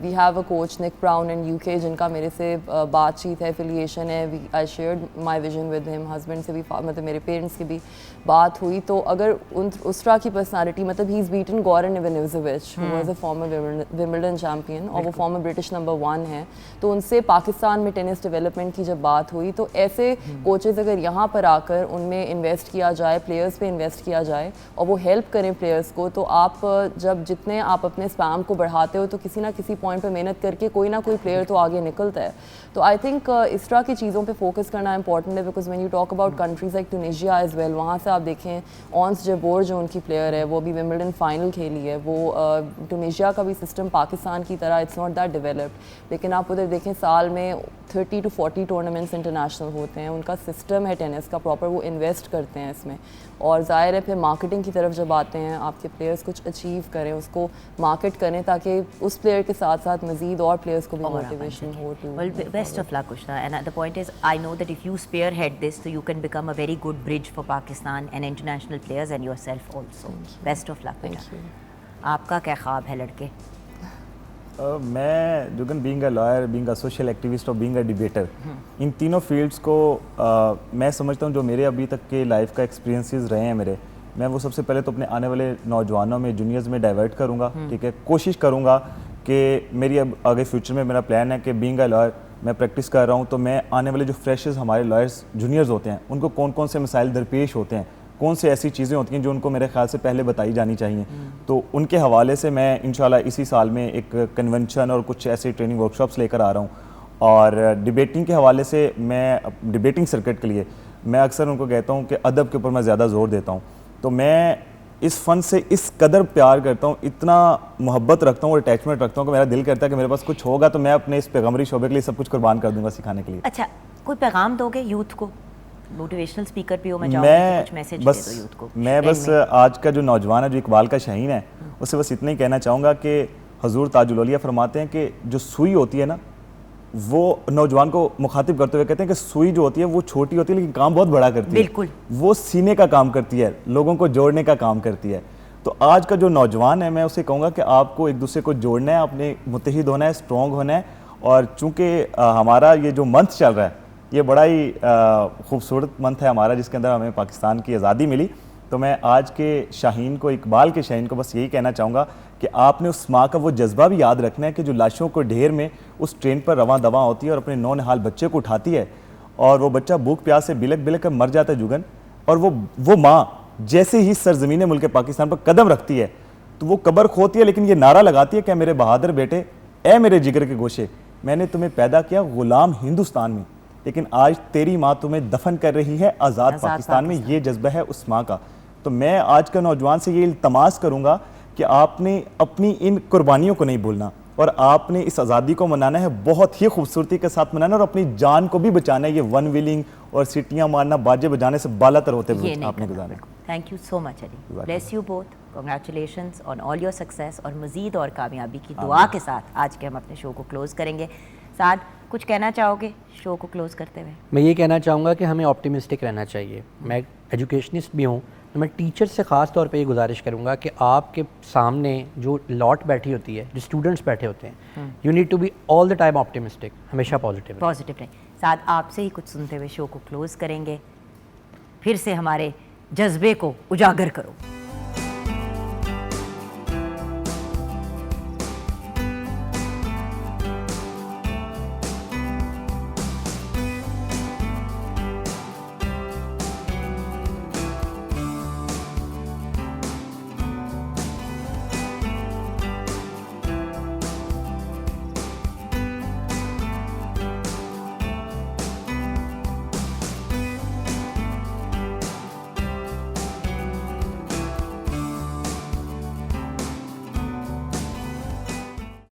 we have a coach Nick Brown in UK जिनका मेरे से बातचीत है, एफिलिएशन है, I shared my vision with him, husband से भी मतलब मेरे पेरेंट्स की भी बात हुई। तो अगर उस तरह की पर्सनालिटी, मतलब he is beaten Goran Ivanovic who was a former Wimbledon champion और वो फॉर्मर ब्रिटिश नंबर 1 है, तो उनसे पाकिस्तान में टेनिस डेवलपमेंट की जब बात हुई तो ऐसे कोचेज़ अगर यहाँ पर आकर उनमें इन्वेस्ट किया जाए, प्लेयर्स पे इन्वेस्ट किया जाए और वो हेल्प करें प्लेयर्स को, तो आप जब जितने आप अपने स्पैम को बढ़ाते हो तो किसी ना किसी पॉइंट पे मेहनत करके कोई ना कोई प्लेयर तो आगे निकलता है। तो आई थिंक इस तरह की चीज़ों पे फोकस करना इंपॉर्टेंट है, because when you talk about countries like Tunisia as well, वहाँ से आप देखें ऑन्स जबोर जो उनकी प्लेयर है वो भी विंबलडन फाइनल खेली है। वो ट्यूनीशिया का भी सिस्टम पाकिस्तान की तरह इट्स नॉट दैट डेवलप्ड, लेकिन आप उधर देखें साल में 30 to 40 टूर्नामेंट्स इंटरनेशनल होते हैं, उनका सिस्टम है टेनिस का प्रॉपर, वो इन्वेस्ट करते हैं इसमें। और ज़ाहिर है फिर मार्केटिंग की तरफ जब आते हैं, आपके प्लेयर्स कुछ अचीव करें, उसको मार्केट करें ताकि उस प्लेयर के साथ साथ मज़ीद और प्लेयर्स को भी मोटिवेशन हो to. Well, best of luck, Ushna. And the point is, I know that if you spearhead this, so you can become a very good bridge for Pakistan and international players and yourself also. Best of luck. Thank बेटा. you. आपका क्या ख्वाब है लड़के? मैं जुगन being a lawyer, being a social activist और बीइंग अ डिबेटर, इन तीनों फील्ड्स को मैं समझता हूँ जो मेरे अभी तक के लाइफ का एक्सपीरियंसेस रहे हैं मेरे, मैं वो सबसे पहले तो अपने आने वाले नौजवानों में, जूनियर्स में डाइवर्ट करूँगा। ठीक है, कोशिश करूँगा कि मेरी अब आगे फ्यूचर में मेरा प्लान है कि बीइंग अ लॉयर मैं प्रैक्टिस कर रहा हूँ तो मैं आने वाले जो फ्रेशर्स हमारे लॉयर्स जूनियर्स होते हैं उनको कौन कौन से मसाइल दरपेश होते हैं, कौन से ऐसी चीज़ें होती हैं जो उनको मेरे ख्याल से पहले बताई जानी चाहिए, तो उनके हवाले से मैं इंशाल्लाह इसी साल में एक कन्वेंशन और कुछ ऐसे ट्रेनिंग वर्कशॉप्स लेकर आ रहा हूँ। और डिबेटिंग के हवाले से मैं डिबेटिंग सर्किट के लिए मैं अक्सर उनको कहता हूँ कि अदब के ऊपर मैं ज़्यादा ज़ोर देता हूँ। तो मैं इस फ़न से इस कदर प्यार करता हूँ, इतना मोहब्बत रखता हूँ और अटैचमेंट रखता हूँ कि मेरा दिल करता है कि मेरे पास कुछ होगा तो मैं अपने इस पैगम्बरी शोबे के लिए सब कुछ कुर्बान कर दूंगा सिखाने के लिए। अच्छा, कोई पैगाम दोगे यूथ को? मोटिवेशनल स्पीकर भी हो, मैं चाहूँगी कुछ मैसेज दे दो यूथ को। मैं बस आज का जो नौजवान है, जो इकबाल का शाहीन है, उससे बस इतना ही कहना चाहूँगा कि हजूर ताजुल औलिया फरमाते हैं कि जो सुई होती है ना, वो नौजवान को मुखातिब करते हुए कहते हैं कि सुई जो होती है वो छोटी होती है लेकिन काम बहुत बड़ा करती है। बिल्कुल, वो सीने का काम करती है, लोगों को जोड़ने का काम करती है। तो आज का जो नौजवान है, मैं उसे कहूँगा कि आपको एक दूसरे को जोड़ना है, अपने मुत्तहिद होना है, स्ट्रॉन्ग होना है। और चूँकि हमारा ये जो मंथ चल रहा है ये बड़ा ही खूबसूरत मंथ है हमारा, जिसके अंदर हमें पाकिस्तान की आज़ादी मिली, तो मैं आज के शाहीन को, इकबाल के शाहीन को बस यही कहना चाहूँगा कि आपने उस माँ का वो जज्बा भी याद रखना है कि जो लाशों को ढेर में उस ट्रेन पर रवां दवा होती है और अपने नौ निहाल बच्चे को उठाती है और वो बच्चा भूख प्यास से बिलक बिलक कर मर जाता है जुगन, और वो माँ जैसे ही सरजमीन मुल्क पाकिस्तान पर कदम रखती है तो वो कब्र खोती है, लेकिन ये नारा लगाती है कि मेरे बहादुर बेटे, ए मेरे जिगर के गोशे, मैंने तुम्हें पैदा किया गुलाम हिंदुस्तान में, लेकिन आज तेरी माँ तुम्हें दफन कर रही है आज़ाद पाकिस्तान में। ये जज्बा है उस माँ का। तो मैं आज का नौजवान से ये इल्तमास करूँगा कि आपने अपनी इन कुर्बानियों को नहीं भूलना और आपने इस आज़ादी को मनाना है, बहुत ही खूबसूरती के साथ मनाना और अपनी जान को भी बचाना है। ये वन व्हीलिंग और सीटियाँ मारना, बाजे बजाने से बालातर होते हुए आपने गुजारे। Thank you so much Ali, bless you both, congratulations on all your success और मज़ीद और कामयाबी की दुआ के साथ आज के हम अपने शो को क्लोज़ करेंगे। साद, कुछ कहना चाहोगे शो को क्लोज़ करते हुए? मैं ये कहना चाहूँगा कि हमें ऑप्टिमिस्टिक रहना चाहिए। मैं एजुकेशनिस्ट भी हूँ, तो मैं टीचर से ख़ास तौर पे ये गुजारिश करूँगा कि आपके सामने जो लॉट बैठी होती है, जो स्टूडेंट्स बैठे होते हैं, you need to be all the time optimistic, हमेशा पॉजिटिव रहे। साथ आपसे ही कुछ सुनते हुए शो को क्लोज़ करेंगे। फिर से हमारे जज्बे को उजागर करो।